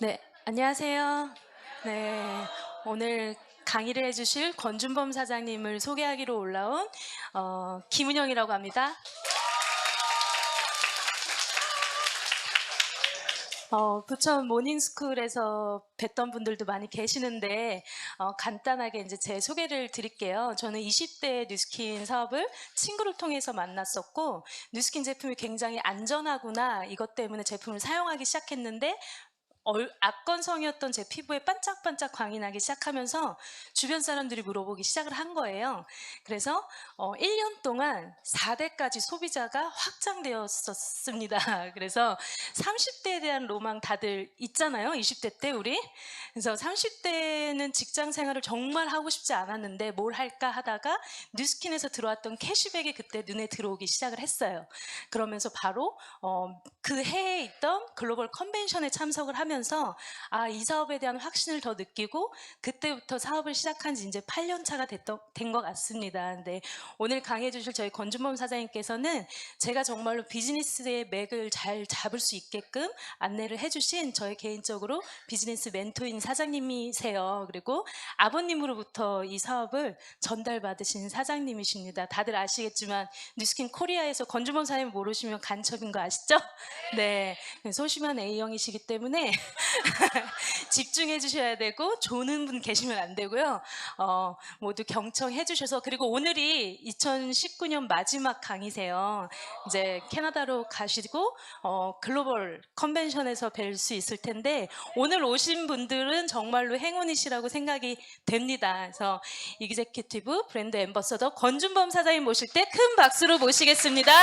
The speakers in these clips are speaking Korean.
네, 안녕하세요. 네, 오늘 강의를 해주실 권준범 사장님을 소개하기로 올라온 김은영이라고 합니다. 부천 모닝스쿨에서 뵀던 분들도 많이 계시는데 간단하게 이제 제 소개를 드릴게요. 저는 20대 뉴스킨 사업을 친구를 통해서 만났었고 뉴스킨 제품이 굉장히 안전하구나 이것 때문에 제품을 사용하기 시작했는데 악건성이었던 제 피부에 반짝반짝 광이 나기 시작하면서 주변 사람들이 물어보기 시작을 한 거예요. 그래서 1년 동안 4대까지 소비자가 확장되었었습니다. 그래서 30대에 대한 로망 다들 있잖아요. 20대 때 우리. 그래서 30대는 직장 생활을 정말 하고 싶지 않았는데 뭘 할까 하다가 뉴스킨에서 들어왔던 캐시백이 그때 눈에 들어오기 시작을 했어요. 그러면서 바로 그 해에 있던 글로벌 컨벤션에 참석을 하면서 이 사업에 대한 확신을 더 느끼고 그때부터 사업을 시작한 지 이제 8년 차가 된 것 같습니다. 근데 오늘 강의해 주실 저희 권준범 사장님께서는 제가 정말로 비즈니스의 맥을 잘 잡을 수 있게끔 안내를 해주신 저의 개인적으로 비즈니스 멘토인 사장님이세요. 그리고 아버님으로부터 이 사업을 전달받으신 사장님이십니다. 다들 아시겠지만 뉴스킨 코리아에서 권준범 사장님 모르시면 간첩인 거 아시죠? 네, 소심한 A형이시기 때문에 집중해 주셔야 되고 조는 분 계시면 안 되고요. 모두 경청해 주셔서 그리고 오늘이 2019년 마지막 강의세요. 이제 캐나다로 가시고 글로벌 컨벤션에서 뵐 수 있을 텐데 오늘 오신 분들은 정말로 행운이시라고 생각이 됩니다. 그래서 이그제큐티브 브랜드 앰버서더 권준범 사장님 모실 때 큰 박수로 모시겠습니다.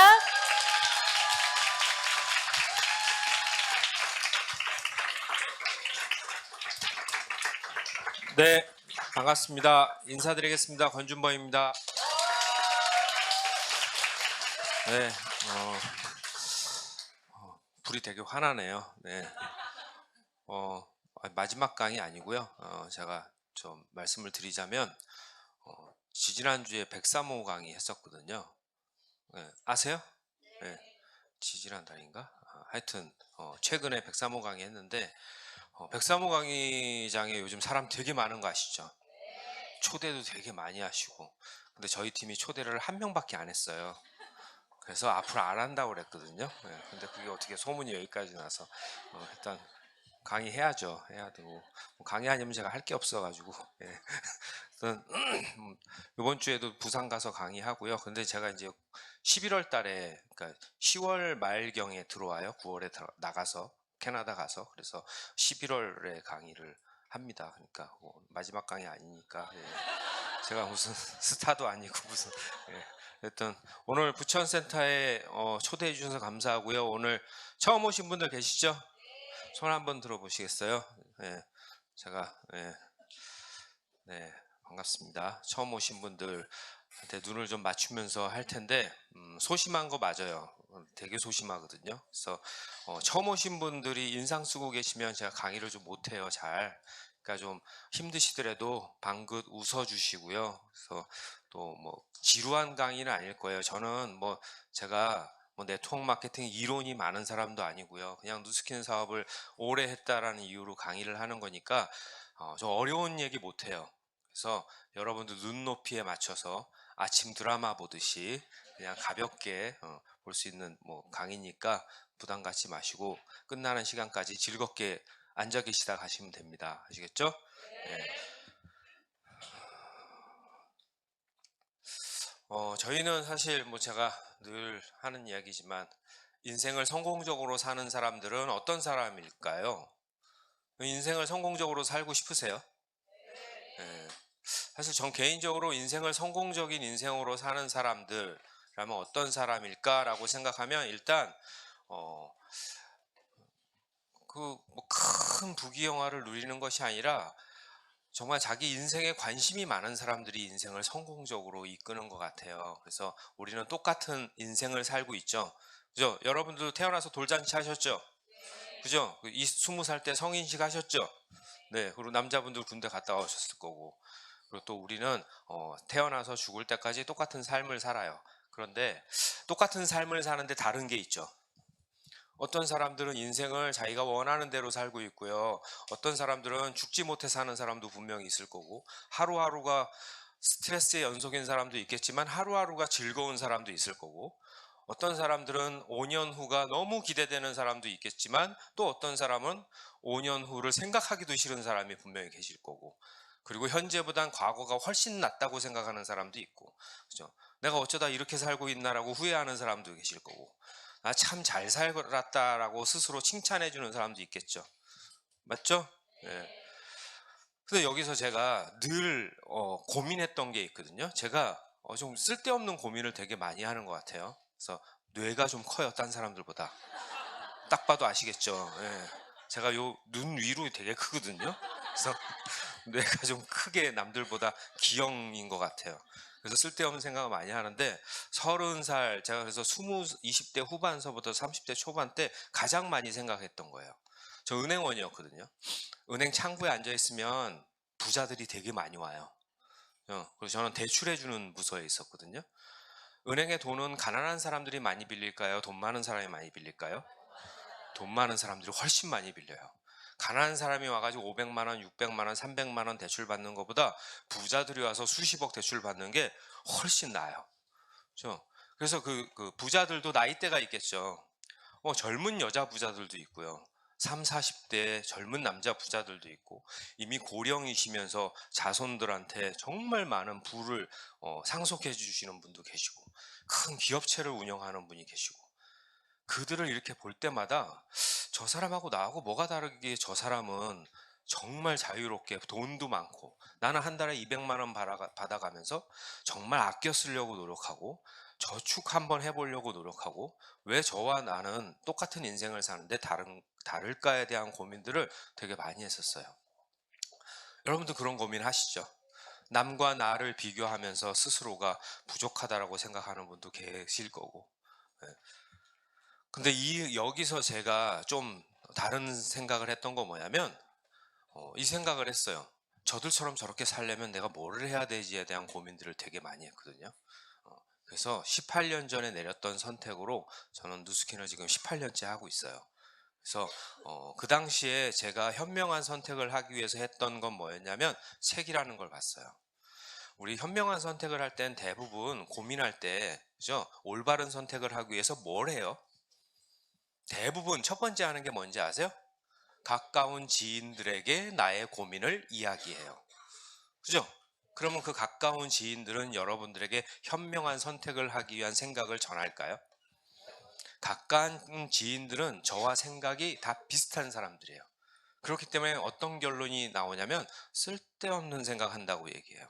네, 반갑습니다. 인사드리겠습니다. 권준범입니다. 네, 불이 되게 환하네요. 네, 마지막 강의 아니고요. 제가 좀 말씀을 드리자면, 지지난주에 103호 강의 했었거든요. 네, 아세요? 네, 지지난 달인가? 하여튼, 최근에 103호 강의 했는데, 103호 강의장에 요즘 사람 되게 많은 거 아시죠? 초대도 되게 많이 하시고 근데 저희 팀이 초대를 한 명밖에 안 했어요. 그래서 앞으로 안 한다고 그랬거든요. 네, 근데 그게 어떻게 소문이 여기까지 나서 일단 강의해야죠. 해야 되고 뭐 강의 아니면 제가 할 게 없어가지고 예. 이번 주에도 부산 가서 강의하고요. 근데 제가 이제 11월 달에 그러니까 10월 말경에 들어와요. 9월에 나가서 캐나다 가서 그래서 11월에 강의를 합니다. 그러니까 뭐 마지막 강의 아니니까 예. 제가 무슨 스타도 아니고 무슨 예. 일단 오늘 부천센터에 초대해 주셔서 감사하고요. 오늘 처음 오신 분들 계시죠? 손 한번 들어보시겠어요? 예. 제가 네, 반갑습니다. 처음 오신 분들한테 눈을 좀 맞추면서 할 텐데 소심한 거 맞아요. 되게 소심하거든요. 그래서 처음 오신 분들이 인상 쓰고 계시면 제가 강의를 좀 못해요. 잘. 그러니까 좀 힘드시더라도 방긋 웃어주시고요. 그래서 또 뭐 지루한 강의는 아닐 거예요. 저는 뭐 제가 뭐 네트워크 마케팅 이론이 많은 사람도 아니고요. 그냥 누스킨 사업을 오래 했다라는 이유로 강의를 하는 거니까 좀 어려운 얘기 못해요. 그래서 여러분들 눈높이에 맞춰서 아침 드라마 보듯이 그냥 가볍게 볼 수 있는 뭐 강의니까 부담 갖지 마시고 끝나는 시간까지 즐겁게 앉아 계시다 가시면 됩니다. 아시겠죠? 네. 저희는 사실 뭐 제가 늘 하는 이야기지만 인생을 성공적으로 사는 사람들은 어떤 사람일까요? 인생을 성공적으로 살고 싶으세요? 네. 사실 전 개인적으로 인생을 성공적인 인생으로 사는 사람들라면 어떤 사람일까라고 생각하면 일단 그 뭐 큰 부귀영화를 누리는 것이 아니라 정말 자기 인생에 관심이 많은 사람들이 인생을 성공적으로 이끄는 것 같아요. 그래서 우리는 똑같은 인생을 살고 있죠. 그죠? 여러분들도 태어나서 돌잔치 하셨죠? 그죠? 20살 때 성인식 하셨죠? 네. 그리고 남자분들 군대 갔다 오셨을 거고. 그리고 또 우리는 태어나서 죽을 때까지 똑같은 삶을 살아요. 그런데 똑같은 삶을 사는데 다른 게 있죠. 어떤 사람들은 인생을 자기가 원하는 대로 살고 있고요. 어떤 사람들은 죽지 못해 사는 사람도 분명히 있을 거고, 하루하루가 스트레스의 연속인 사람도 있겠지만 하루하루가 즐거운 사람도 있을 거고, 어떤 사람들은 5년 후가 너무 기대되는 사람도 있겠지만 또 어떤 사람은 5년 후를 생각하기도 싫은 사람이 분명히 계실 거고, 그리고 현재보단 과거가 훨씬 낫다고 생각하는 사람도 있고, 그죠? 내가 어쩌다 이렇게 살고 있나라고 후회하는 사람도 계실 거고, 아, 참 잘 살았다라고 스스로 칭찬해 주는 사람도 있겠죠. 맞죠? 예. 근데 여기서 제가 늘 고민했던 게 있거든요. 제가 좀 쓸데없는 고민을 되게 많이 하는 것 같아요. 그래서 뇌가 좀 커요, 딴 사람들보다. 딱 봐도 아시겠죠? 예. 제가 요 눈 위로 되게 크거든요. 그래서 뇌가 좀 크게 남들보다 기형인 것 같아요. 그래서 쓸데없는 생각을 많이 하는데, 30살, 제가 그래서 20대 후반서부터 30대 초반 때 가장 많이 생각했던 거예요. 저 은행원이었거든요. 은행 창구에 앉아 있으면 부자들이 되게 많이 와요. 그래서 저는 대출해주는 부서에 있었거든요. 은행의 돈은 가난한 사람들이 많이 빌릴까요? 돈 많은 사람이 많이 빌릴까요? 돈 많은 사람들이 훨씬 많이 빌려요. 가난한 사람이 와가지고 500만 원, 600만 원, 300만 원 대출 받는 것보다 부자들이 와서 수십억 대출 받는 게 훨씬 나아요. 그렇죠? 그래서 그 부자들도 나이대가 있겠죠. 젊은 여자 부자들도 있고요. 3, 40대 젊은 남자 부자들도 있고, 이미 고령이시면서 자손들한테 정말 많은 부를 상속해 주시는 분도 계시고, 큰 기업체를 운영하는 분이 계시고, 그들을 이렇게 볼 때마다 저 사람하고 나하고 뭐가 다르게, 저 사람은 정말 자유롭게 돈도 많고 나는 한 달에 200만 원 받아가면서 정말 아껴 쓰려고 노력하고 저축 한번 해보려고 노력하고, 왜 저와 나는 똑같은 인생을 사는데 다를까에 대한 고민들을 되게 많이 했었어요. 여러분도 그런 고민 하시죠? 남과 나를 비교하면서 스스로가 부족하다라고 생각하는 분도 계실 거고. 예. 근데 여기서 제가 좀 다른 생각을 했던 거 뭐냐면, 이 생각을 했어요. 저들처럼 저렇게 살려면 내가 뭐를 해야 되지에 대한 고민들을 되게 많이 했거든요. 그래서 18년 전에 내렸던 선택으로 저는 누스킨을 지금 18년째 하고 있어요. 그래서 그 당시에 제가 현명한 선택을 하기 위해서 했던 건 뭐였냐면 책이라는 걸 봤어요. 우리 현명한 선택을 할 땐 대부분 고민할 때, 그죠? 올바른 선택을 하기 위해서 뭘 해요? 대부분 첫 번째 하는 게 뭔지 아세요? 가까운 지인들에게 나의 고민을 이야기해요. 그죠? 그러면 그 가까운 지인들은 여러분들에게 현명한 선택을 하기 위한 생각을 전할까요? 가까운 지인들은 저와 생각이 다 비슷한 사람들이에요. 그렇기 때문에 어떤 결론이 나오냐면 쓸데없는 생각한다고 얘기해요.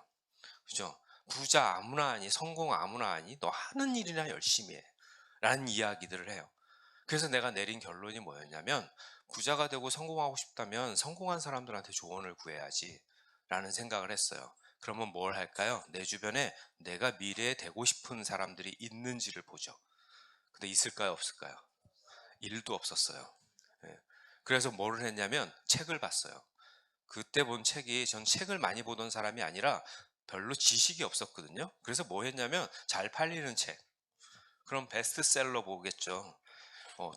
그죠? 부자 아무나 하니, 성공 아무나 하니, 너 하는 일이나 열심히 해. 라는 이야기들을 해요. 그래서 내가 내린 결론이 뭐였냐면, 부자가 되고 성공하고 싶다면 성공한 사람들한테 조언을 구해야지 라는 생각을 했어요. 그러면 뭘 할까요? 내 주변에 내가 미래에 되고 싶은 사람들이 있는지를 보죠. 근데 있을까요, 없을까요? 일도 없었어요. 예. 그래서 뭘 했냐면 책을 봤어요. 그때 본 책이, 전 책을 많이 보던 사람이 아니라 별로 지식이 없었거든요. 그래서 뭐 했냐면 잘 팔리는 책, 그럼 베스트셀러 보겠죠.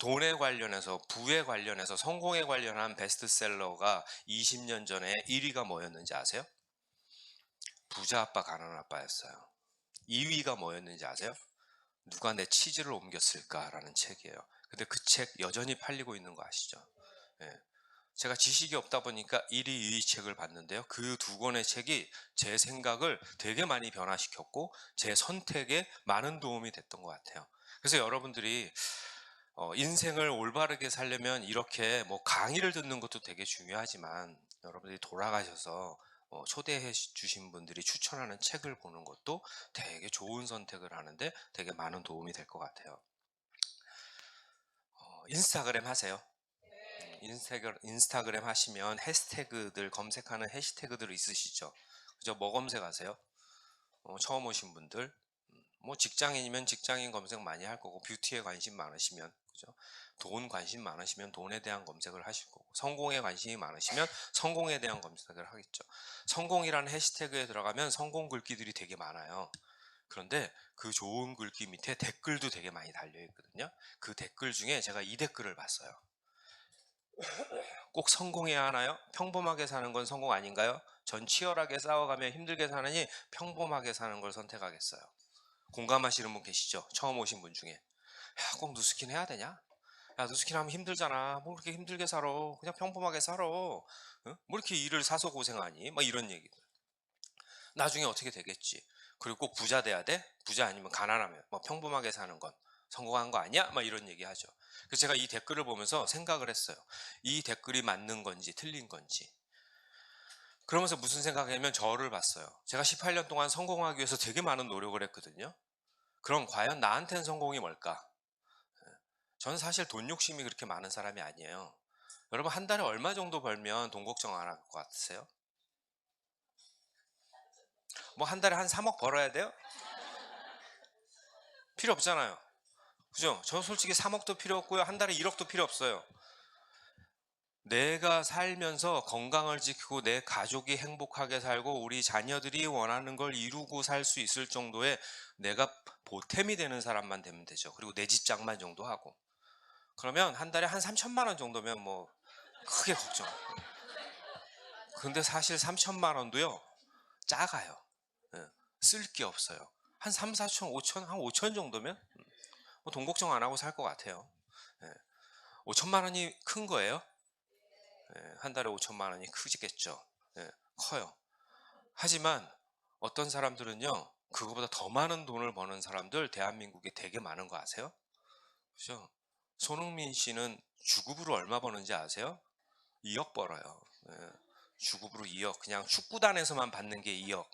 돈에 관련해서, 부에 관련해서, 성공에 관련한 베스트셀러가 20년 전에 1위가 뭐였는지 아세요? 부자 아빠 가난한 아빠였어요. 2위가 뭐였는지 아세요? 누가 내 치즈를 옮겼을까라는 책이에요. 근데 그 책 여전히 팔리고 있는 거 아시죠? 예. 제가 지식이 없다 보니까 1위, 2위 책을 봤는데요. 그 두 권의 책이 제 생각을 되게 많이 변화시켰고 제 선택에 많은 도움이 됐던 것 같아요. 그래서 여러분들이 인생을 올바르게 살려면 이렇게 뭐 강의를 듣는 것도 되게 중요하지만, 여러분들이 돌아가셔서 초대해 주신 분들이 추천하는 책을 보는 것도 되게 좋은 선택을 하는데 되게 많은 도움이 될 것 같아요. 인스타그램 하세요? 인스타그램 하시면 해시태그들, 검색하는 해시태그들 있으시죠? 그죠? 뭐 검색하세요? 처음 오신 분들, 뭐 직장인이면 직장인 검색 많이 할 거고, 뷰티에 관심 많으시면, 그죠? 돈 관심 많으시면 돈에 대한 검색을 하실 거고, 성공에 관심이 많으시면 성공에 대한 검색을 하겠죠. 성공이라는 해시태그에 들어가면 성공 글귀들이 되게 많아요. 그런데 그 좋은 글귀 밑에 댓글도 되게 많이 달려 있거든요. 그 댓글 중에 제가 이 댓글을 봤어요. 꼭 성공해야 하나요? 평범하게 사는 건 성공 아닌가요? 전 치열하게 싸워가며 힘들게 사느니 평범하게 사는 걸 선택하겠어요. 공감하시는 분 계시죠? 처음 오신 분 중에. 야, 꼭 누스킨 해야 되냐? 야, 누스킨 하면 힘들잖아. 뭐 그렇게 힘들게 살아. 그냥 평범하게 살아. 응? 뭐 이렇게 일을 사서 고생하니? 막 이런 얘기들. 나중에 어떻게 되겠지? 그리고 꼭 부자 돼야 돼? 부자 아니면 가난하면 뭐 평범하게 사는 건 성공한 거 아니야? 막 이런 얘기 하죠. 그래서 제가 이 댓글을 보면서 생각을 했어요. 이 댓글이 맞는 건지 틀린 건지. 그러면서 무슨 생각이냐면 저를 봤어요. 제가 18년 동안 성공하기 위해서 되게 많은 노력을 했거든요. 그럼 과연 나한테는 성공이 뭘까? 저는 사실 돈 욕심이 그렇게 많은 사람이 아니에요. 여러분 한 달에 얼마 정도 벌면 돈 걱정 안 할 것 같으세요? 뭐 한 달에 한 3억 벌어야 돼요? 필요 없잖아요. 그죠? 저 솔직히 3억도 필요 없고요. 한 달에 1억도 필요 없어요. 내가 살면서 건강을 지키고 내 가족이 행복하게 살고 우리 자녀들이 원하는 걸 이루고 살 수 있을 정도의 내가 보탬이 되는 사람만 되면 되죠. 그리고 내 집장만 정도 하고. 그러면 한 달에 한 3천만 원 정도면 뭐 크게 걱정. 근데 사실 3천만 원도요. 작아요. 쓸 게 없어요. 한 3, 4천, 5천, 한 5천 정도면 뭐 돈 걱정 안 하고 살 것 같아요. 예. 5천만 원이 큰 거예요? 한 달에 5천만 원이 크지겠죠. 커요. 하지만 어떤 사람들은요, 그거보다 더 많은 돈을 버는 사람들 대한민국에 되게 많은 거 아세요? 그죠? 손흥민 씨는 주급으로 얼마 버는지 아세요? 2억 벌어요. 예. 주급으로 2억. 그냥 축구단에서만 받는 게 2억.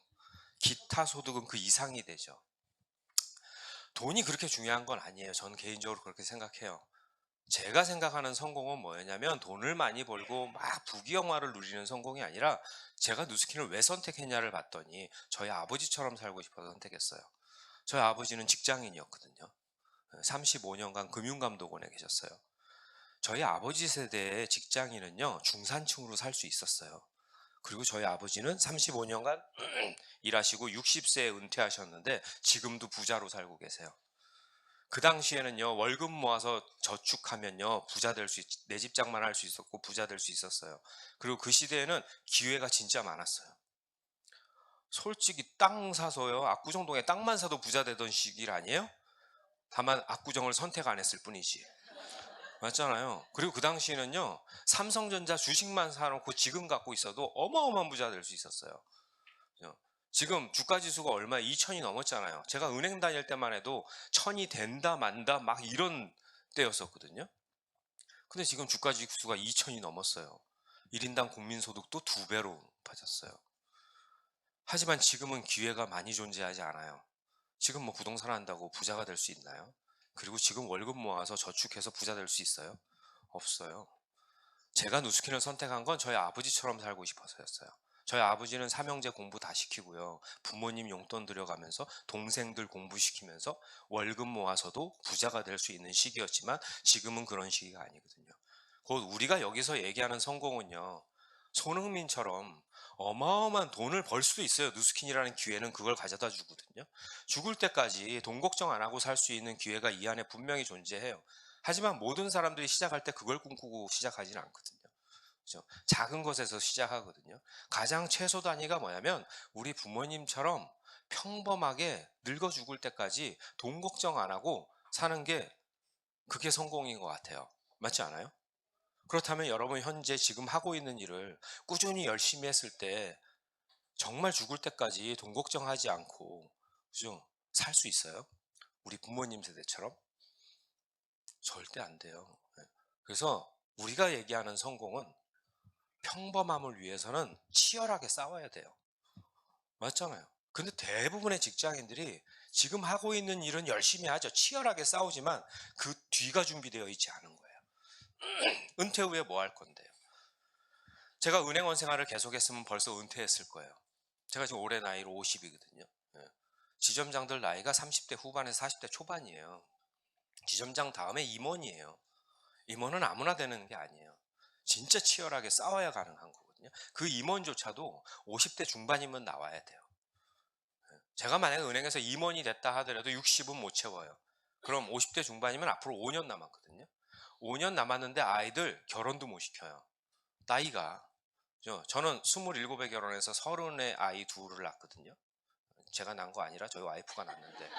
기타 소득은 그 이상이 되죠. 돈이 그렇게 중요한 건 아니에요. 저는 개인적으로 그렇게 생각해요. 제가 생각하는 성공은 뭐였냐면 돈을 많이 벌고 막 부귀영화를 누리는 성공이 아니라 제가 누스킨을 왜 선택했냐를 봤더니 저희 아버지처럼 살고 싶어서 선택했어요. 저희 아버지는 직장인이었거든요. 35년간 금융감독원에 계셨어요. 저희 아버지 세대의 직장인은요, 중산층으로 살 수 있었어요. 그리고 저희 아버지는 35년간 일하시고 60세에 은퇴하셨는데 지금도 부자로 살고 계세요. 그 당시에는요, 월급 모아서 저축하면요, 부자 될 수, 내 집장만 할 수 있었고, 부자 될 수 있었어요. 그리고 그 시대에는 기회가 진짜 많았어요. 솔직히 땅 사서요, 압구정동에 땅만 사도 부자 되던 시기 아니에요? 다만 압구정을 선택 안 했을 뿐이지. 맞잖아요. 그리고 그 당시에는요, 삼성전자 주식만 사놓고 지금 갖고 있어도 어마어마한 부자 될 수 있었어요. 그죠? 지금 주가 지수가 얼마 2천이 넘었잖아요. 제가 은행 다닐 때만 해도 1,000이 된다 만다 막 이런 때였었거든요. 근데 지금 주가 지수가 2천이 넘었어요. 1인당 국민소득도 2배로 높아졌어요. 하지만 지금은 기회가 많이 존재하지 않아요. 지금 뭐 부동산 한다고 부자가 될 수 있나요? 그리고 지금 월급 모아서 저축해서 부자 될 수 있어요? 없어요. 제가 누스킨을 선택한 건 저희 아버지처럼 살고 싶어서였어요. 저희 아버지는 삼형제 공부 다 시키고요. 부모님 용돈 들여가면서 동생들 공부시키면서 월급 모아서도 부자가 될 수 있는 시기였지만 지금은 그런 시기가 아니거든요. 곧 우리가 여기서 얘기하는 성공은요. 손흥민처럼 어마어마한 돈을 벌 수도 있어요. 누스킨이라는 기회는 그걸 가져다 주거든요. 죽을 때까지 돈 걱정 안 하고 살 수 있는 기회가 이 안에 분명히 존재해요. 하지만 모든 사람들이 시작할 때 그걸 꿈꾸고 시작하지는 않거든요. 그죠? 작은 것에서 시작하거든요. 가장 최소 단위가 뭐냐면 우리 부모님처럼 평범하게 늙어 죽을 때까지 돈 걱정 안 하고 사는 게 그게 성공인 것 같아요. 맞지 않아요? 그렇다면 여러분 현재 지금 하고 있는 일을 꾸준히 열심히 했을 때 정말 죽을 때까지 돈 걱정하지 않고 그죠? 살 수 있어요? 우리 부모님 세대처럼? 절대 안 돼요. 네. 그래서 우리가 얘기하는 성공은 평범함을 위해서는 치열하게 싸워야 돼요. 맞잖아요. 근데 대부분의 직장인들이 지금 하고 있는 일은 열심히 하죠. 치열하게 싸우지만 그 뒤가 준비되어 있지 않은 거예요. 은퇴 후에 뭐 할 건데요? 제가 은행원 생활을 계속했으면 벌써 은퇴했을 거예요. 제가 지금 올해 나이로 50이거든요. 지점장들 나이가 30대 후반에서 40대 초반이에요. 지점장 다음에 임원이에요. 임원은 아무나 되는 게 아니에요. 진짜 치열하게 싸워야 가능한 거거든요. 그 임원조차도 50대 중반이면 나와야 돼요. 제가 만약에 은행에서 임원이 됐다 하더라도 60은 못 채워요. 그럼 50대 중반이면 앞으로 5년 남았거든요. 5년 남았는데 아이들 결혼도 못 시켜요. 나이가. 저는 27에 결혼해서 30에 아이 둘을 낳았거든요. 제가 낳은 거 아니라 저희 와이프가 낳았는데.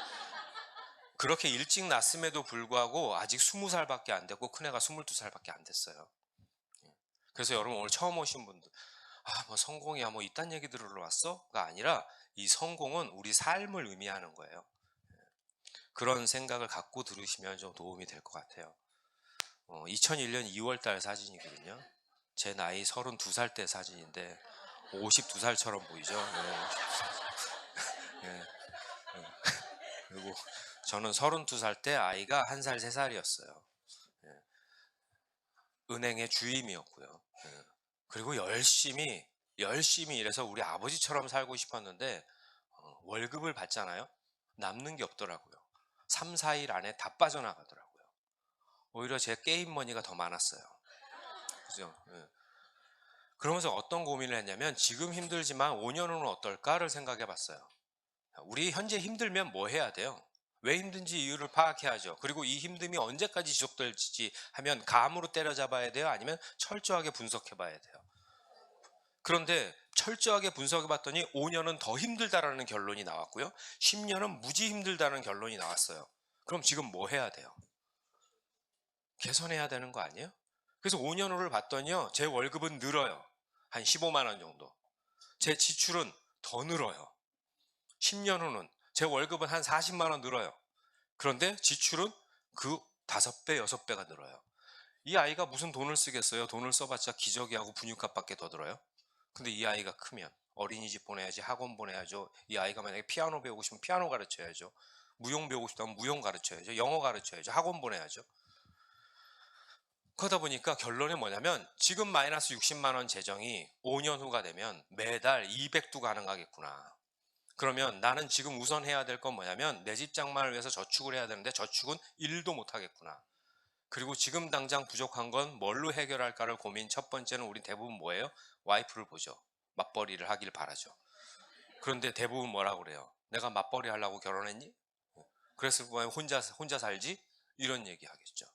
그렇게 일찍 낳았음에도 불구하고 아직 20살밖에 안 됐고 큰애가 22살밖에 안 됐어요. 그래서 여러분 오늘 처음 오신 분들 뭐 성공이야 뭐 이딴 얘기 들으러 왔어?가 아니라 이 성공은 우리 삶을 의미하는 거예요. 그런 생각을 갖고 들으시면 좀 도움이 될 것 같아요. 2001년 2월 달 사진이거든요. 제 나이 32살 때 사진인데 52살처럼 보이죠. 네, 52살. 네, 네. 그리고 저는 32살 때 아이가 1살 3살이었어요. 은행의 주임이었고요. 그리고 열심히 일해서 우리 아버지처럼 살고 싶었는데 월급을 받잖아요. 남는 게 없더라고요. 3, 4일 안에 다 빠져나가더라고요. 오히려 제 게임 머니가 더 많았어요. 그죠? 그러면서 어떤 고민을 했냐면 지금 힘들지만 5년 후는 어떨까를 생각해 봤어요. 우리 현재 힘들면 뭐 해야 돼요? 왜 힘든지 이유를 파악해야죠. 그리고 이 힘듦이 언제까지 지속될지 하면 감으로 때려잡아야 돼요? 아니면 철저하게 분석해 봐야 돼요? 그런데 철저하게 분석해 봤더니 5년은 더 힘들다라는 결론이 나왔고요. 10년은 무지 힘들다는 결론이 나왔어요. 그럼 지금 뭐 해야 돼요? 개선해야 되는 거 아니에요? 그래서 5년 후를 봤더니요. 제 월급은 늘어요. 한 15만 원 정도. 제 지출은 더 늘어요. 10년 후는 제 월급은 한 40만 원 늘어요. 그런데 지출은 그 5배, 6배가 늘어요. 이 아이가 무슨 돈을 쓰겠어요? 돈을 써봤자 기저귀하고 분유값밖에 더 들어요. 근데 이 아이가 크면 어린이집 보내야지, 학원 보내야죠. 이 아이가 만약에 피아노 배우고 싶으면 피아노 가르쳐야죠. 무용 배우고 싶다면 무용 가르쳐야죠. 영어 가르쳐야죠. 학원 보내야죠. 그러다 보니까 결론이 뭐냐면 지금 마이너스 60만 원 재정이 5년 후가 되면 매달 200도 가능하겠구나. 그러면 나는 지금 우선 해야 될 건 뭐냐면 내 집 장만을 위해서 저축을 해야 되는데 저축은 1도 못 하겠구나. 그리고 지금 당장 부족한 건 뭘로 해결할까를 고민. 첫 번째는 우리 대부분 뭐예요? 와이프를 보죠. 맞벌이를 하길 바라죠. 그런데 대부분 뭐라고 그래요? 내가 맞벌이 하려고 결혼했니? 그랬을 거면 혼자 살지? 이런 얘기 하겠죠.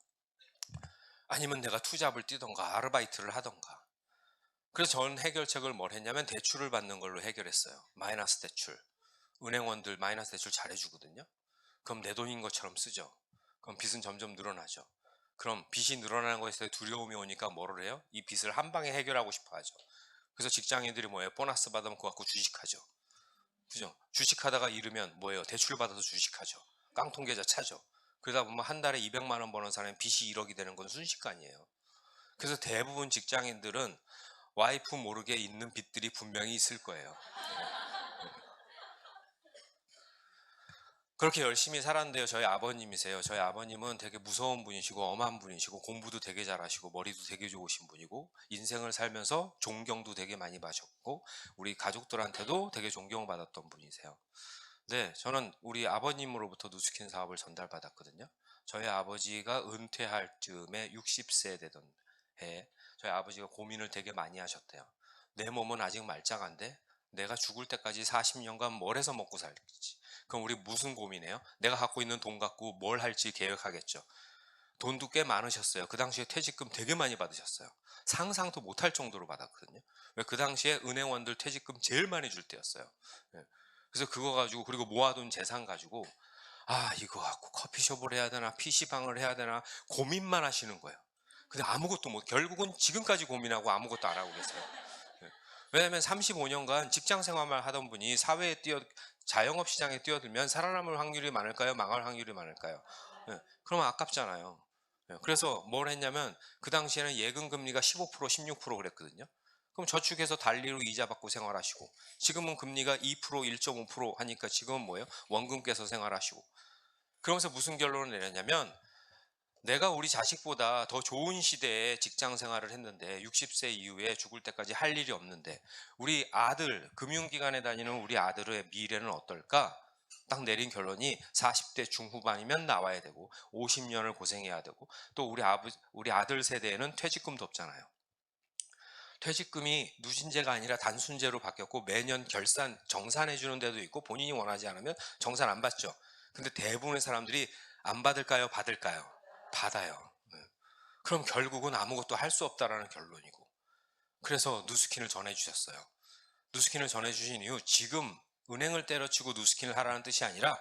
아니면 내가 투잡을 뛰던가 아르바이트를 하던가. 그래서 전 해결책을 뭘 했냐면 대출을 받는 걸로 해결했어요. 마이너스 대출. 은행원들 마이너스 대출 잘해주거든요. 그럼 내 돈인 것처럼 쓰죠. 그럼 빚은 점점 늘어나죠. 그럼 빚이 늘어나는 것에 두려움이 오니까 뭐를 해요? 이 빚을 한 방에 해결하고 싶어 하죠. 그래서 직장인들이 뭐예요? 보너스 받으면 그거 갖고 주식하죠. 그죠? 주식하다가 잃으면 뭐예요? 대출 받아서 주식하죠. 깡통 계좌 차죠. 그러다 보면 한 달에 200만 원 버는 사람이 빚이 1억이 되는 건 순식간이에요. 그래서 대부분 직장인들은 와이프 모르게 있는 빚들이 분명히 있을 거예요. 그렇게 열심히 살았는데요. 저희 아버님이세요. 저희 아버님은 되게 무서운 분이시고 엄한 분이시고 공부도 되게 잘하시고 머리도 되게 좋으신 분이고 인생을 살면서 존경도 되게 많이 받으셨고 우리 가족들한테도 되게 존경받았던 분이세요. 네, 저는 우리 아버님으로부터 누스킨 사업을 전달받았거든요. 저희 아버지가 은퇴할 즈음에 60세 되던 해에 저희 아버지가 고민을 되게 많이 하셨대요. 내 몸은 아직 말짱한데 내가 죽을 때까지 40년간 뭘 해서 먹고 살지. 그럼 우리 무슨 고민해요? 내가 갖고 있는 돈 갖고 뭘 할지 계획하겠죠. 돈도 꽤 많으셨어요. 그 당시에 퇴직금 되게 많이 받으셨어요. 상상도 못할 정도로 받았거든요. 왜 그 당시에 은행원들 퇴직금 제일 많이 줄 때였어요. 예. 그래서 그거 가지고 그리고 모아둔 재산 가지고 이거 갖고 커피숍을 해야 되나 PC방을 해야 되나 고민만 하시는 거예요. 근데 아무것도 못 결국은 지금까지 고민하고 아무것도 안 하고 계세요. 예. 왜냐하면 35년간 직장 생활만 하던 분이 사회에 자영업 시장에 뛰어들면 살아남을 확률이 많을까요? 망할 확률이 많을까요? 예. 그러면 아깝잖아요. 예. 그래서 뭘 했냐면 그 당시에는 예금 금리가 15% 16% 그랬거든요. 그럼 저축해서 달리로 이자 받고 생활하시고 지금은 금리가 2% 1.5% 하니까 지금은 뭐예요? 원금 깨서 생활하시고 그러면서 무슨 결론을 내렸냐면 내가 우리 자식보다 더 좋은 시대에 직장 생활을 했는데 60세 이후에 죽을 때까지 할 일이 없는데 우리 아들, 금융기관에 다니는 우리 아들의 미래는 어떨까? 딱 내린 결론이 40대 중후반이면 나와야 되고 50년을 고생해야 되고 또 우리 아들 세대에는 퇴직금도 없잖아요. 퇴직금이 누진제가 아니라 단순제로 바뀌었고 매년 결산 정산해 주는 데도 있고 본인이 원하지 않으면 정산 안 받죠. 근데 대부분의 사람들이 안 받을까요? 받을까요? 받아요. 네. 그럼 결국은 아무것도 할 수 없다라는 결론이고. 그래서 누스킨을 전해주셨어요. 누스킨을 전해주신 이유, 지금 은행을 때려치고 누스킨을 하라는 뜻이 아니라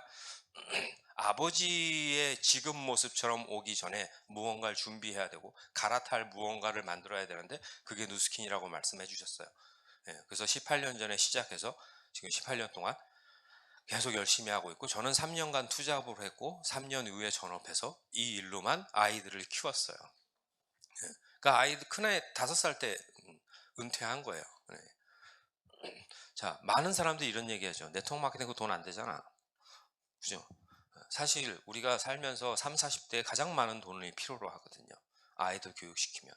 아버지의 지금 모습처럼 오기 전에 무언가를 준비해야 되고 갈아탈 무언가를 만들어야 되는데 그게 누스킨이라고 말씀해 주셨어요. 예, 그래서 18년 전에 시작해서 지금 18년 동안 계속 열심히 하고 있고, 저는 3년간 투잡을 했고 3년 이후에 전업해서 이 일로만 아이들을 키웠어요. 예, 그러니까 아이들 큰애 5살 때 은퇴한 거예요. 네. 자, 많은 사람들이 이런 얘기하죠. 네트워크 마케팅 돈 안 되잖아. 그죠? 사실 우리가 살면서 3, 40대에 가장 많은 돈을 필요로 하거든요. 아이들 교육시키면.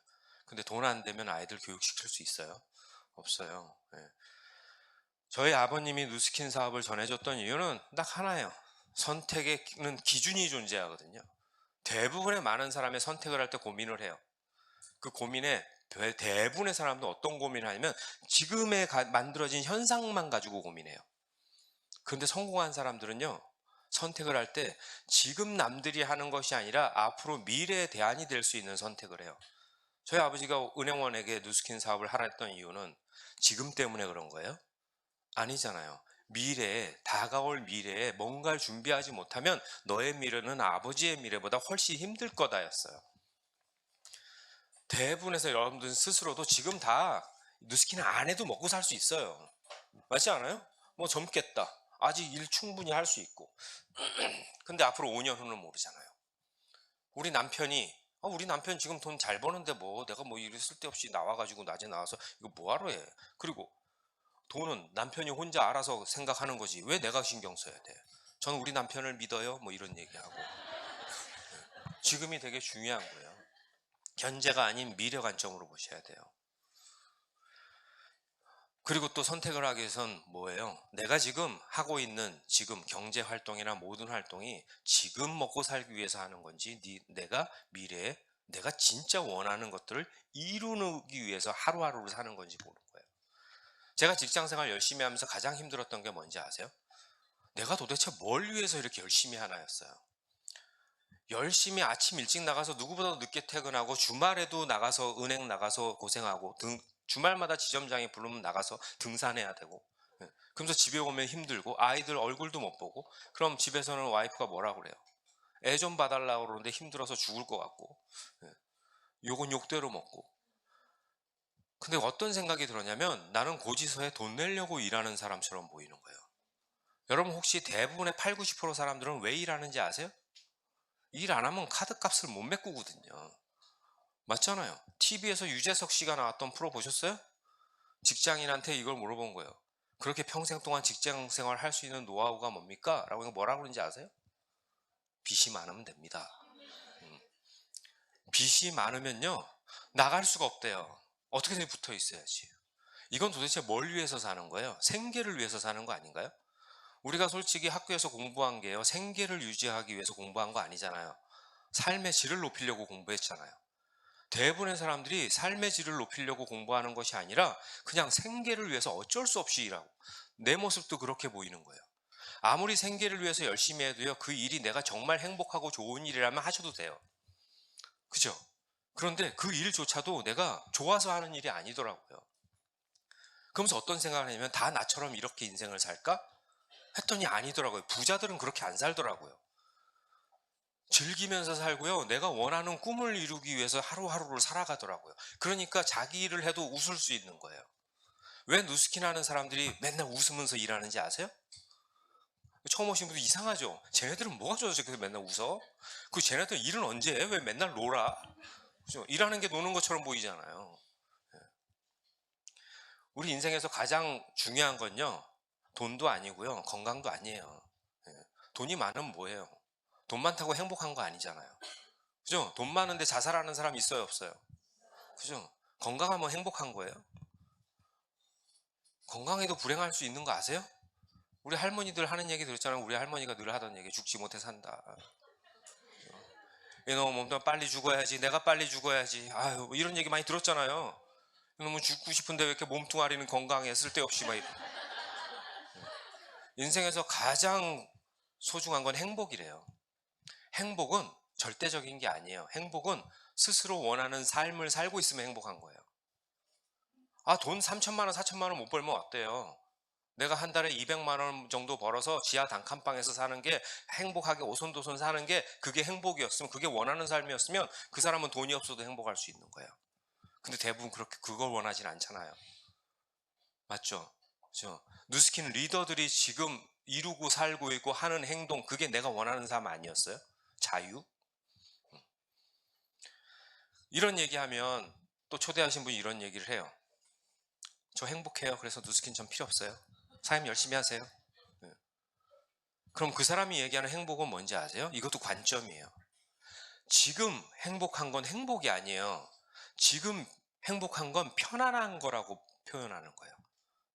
근데 돈 안 되면 아이들 교육시킬 수 있어요? 없어요. 예. 저희 아버님이 누스킨 사업을 전해줬던 이유는 딱 하나예요. 선택에는 기준이 존재하거든요. 대부분의 많은 사람의 선택을 할 때 고민을 해요. 그 고민에 대부분의 사람도 어떤 고민을 하냐면 지금에 만들어진 현상만 가지고 고민해요. 그런데 성공한 사람들은요, 선택을 할 때 지금 남들이 하는 것이 아니라 앞으로 미래의 대안이 될 수 있는 선택을 해요. 저희 아버지가 은행원에게 누스킨 사업을 하라 했던 이유는 지금 때문에 그런 거예요? 아니잖아요. 미래에, 다가올 미래에 뭔가를 준비하지 못하면 너의 미래는 아버지의 미래보다 훨씬 힘들 거다였어요. 대부분에서 여러분들 스스로도 지금 다 누스킨 안 해도 먹고 살 수 있어요. 맞지 않아요? 뭐 젊겠다. 아직 일 충분히 할 수 있고. 근데 앞으로 5년 후는 모르잖아요. 우리 남편 지금 돈 잘 버는데 뭐 내가 뭐 일 쓸데없이 나와가지고 낮에 나와서 이거 뭐하러 해. 그리고 돈은 남편이 혼자 알아서 생각하는 거지 왜 내가 신경 써야 돼. 저는 우리 남편을 믿어요 뭐 이런 얘기하고. 지금이 되게 중요한 거예요. 현재가 아닌 미래 관점으로 보셔야 돼요. 그리고 또 선택을 하기 위해선 뭐예요? 내가 지금 하고 있는 지금 경제 활동이나 모든 활동이 지금 먹고 살기 위해서 하는 건지 내가 미래에 내가 진짜 원하는 것들을 이루기 위해서 하루하루를 사는 건지 보는 거예요. 제가 직장생활 열심히 하면서 가장 힘들었던 게 뭔지 아세요? 내가 도대체 뭘 위해서 이렇게 열심히 하나였어요. 열심히 아침 일찍 나가서 누구보다도 늦게 퇴근하고 주말에도 나가서 은행 나가서 고생하고 주말마다 지점장이 부르면 나가서 등산해야 되고, 예. 그러면서 집에 오면 힘들고 아이들 얼굴도 못 보고, 그럼 집에서는 와이프가 뭐라 그래요? 애 좀 봐달라고 그러는데 힘들어서 죽을 것 같고, 예. 욕은 욕대로 먹고. 근데 어떤 생각이 들었냐면 나는 고지서에 돈 내려고 일하는 사람처럼 보이는 거예요. 여러분 혹시 대부분의 8, 90% 사람들은 왜 일하는지 아세요? 일 안 하면 카드값을 못 메꾸거든요. 맞잖아요. TV에서 유재석 씨가 나왔던 프로 보셨어요? 직장인한테 이걸 물어본 거예요. 그렇게 평생 동안 직장 생활 할 수 있는 노하우가 뭡니까? 라고 뭐라 그러는지 아세요? 빚이 많으면 됩니다. 빚이 많으면요, 나갈 수가 없대요. 어떻게든 붙어 있어야지. 이건 도대체 뭘 위해서 사는 거예요? 생계를 위해서 사는 거 아닌가요? 우리가 솔직히 학교에서 공부한 게요, 생계를 유지하기 위해서 공부한 거 아니잖아요. 삶의 질을 높이려고 공부했잖아요. 대부분의 사람들이 삶의 질을 높이려고 공부하는 것이 아니라 그냥 생계를 위해서 어쩔 수 없이 일하고, 내 모습도 그렇게 보이는 거예요. 아무리 생계를 위해서 열심히 해도요, 그 일이 내가 정말 행복하고 좋은 일이라면 하셔도 돼요. 그죠? 그런데 그 일조차도 내가 좋아서 하는 일이 아니더라고요. 그러면서 어떤 생각을 하냐면 다 나처럼 이렇게 인생을 살까? 했더니 아니더라고요. 부자들은 그렇게 안 살더라고요. 즐기면서 살고요, 내가 원하는 꿈을 이루기 위해서 하루하루를 살아가더라고요. 그러니까 자기 일을 해도 웃을 수 있는 거예요. 왜 누스킨 하는 사람들이 맨날 웃으면서 일하는지 아세요? 처음 오신 분들 이상하죠? 쟤네들은 뭐가 좋아서 그래서 맨날 웃어? 그 쟤네들 일은 언제 해? 왜 맨날 놀아? 그죠? 일하는 게 노는 것처럼 보이잖아요. 우리 인생에서 가장 중요한 건요, 돈도 아니고요, 건강도 아니에요. 예. 돈이 많으면 뭐예요? 돈 많다고 행복한 거 아니잖아요. 그죠? 돈 많은데 자살하는 사람 있어요, 없어요? 그죠? 건강하면 행복한 거예요. 건강해도 불행할 수 있는 거 아세요? 우리 할머니들 하는 얘기 들었잖아요. 우리 할머니가 늘 하던 얘기, 죽지 못해 산다. 이놈 몸도 빨리 죽어야지, 내가 빨리 죽어야지, 아유, 뭐 이런 얘기 많이 들었잖아요. 너무 죽고 싶은데 왜 이렇게 몸뚱아리는 건강해 쓸데없이 막 인생에서 가장 소중한 건 행복이래요. 행복은 절대적인 게 아니에요. 행복은 스스로 원하는 삶을 살고 있으면 행복한 거예요. 아, 돈 3천만 원, 4천만 원 못 벌면 어때요? 내가 한 달에 200만 원 정도 벌어서 지하 단칸방에서 사는 게 행복하게 오손도손 사는 게 그게 행복이었으면, 그게 원하는 삶이었으면 그 사람은 돈이 없어도 행복할 수 있는 거예요. 근데 대부분 그렇게 그걸 원하진 않잖아요. 맞죠? 그죠? 누스킨 리더들이 지금 이루고 살고 있고 하는 행동, 그게 내가 원하는 삶 아니었어요? 자유? 이런 얘기하면 또 초대하신 분이 이런 얘기를 해요. 저 행복해요. 그래서 누스킨 전 필요 없어요. 사임 열심히 하세요. 네. 그럼 그 사람이 얘기하는 행복은 뭔지 아세요? 이것도 관점이에요. 지금 행복한 건 행복이 아니에요. 지금 행복한 건 편안한 거라고 표현하는 거예요.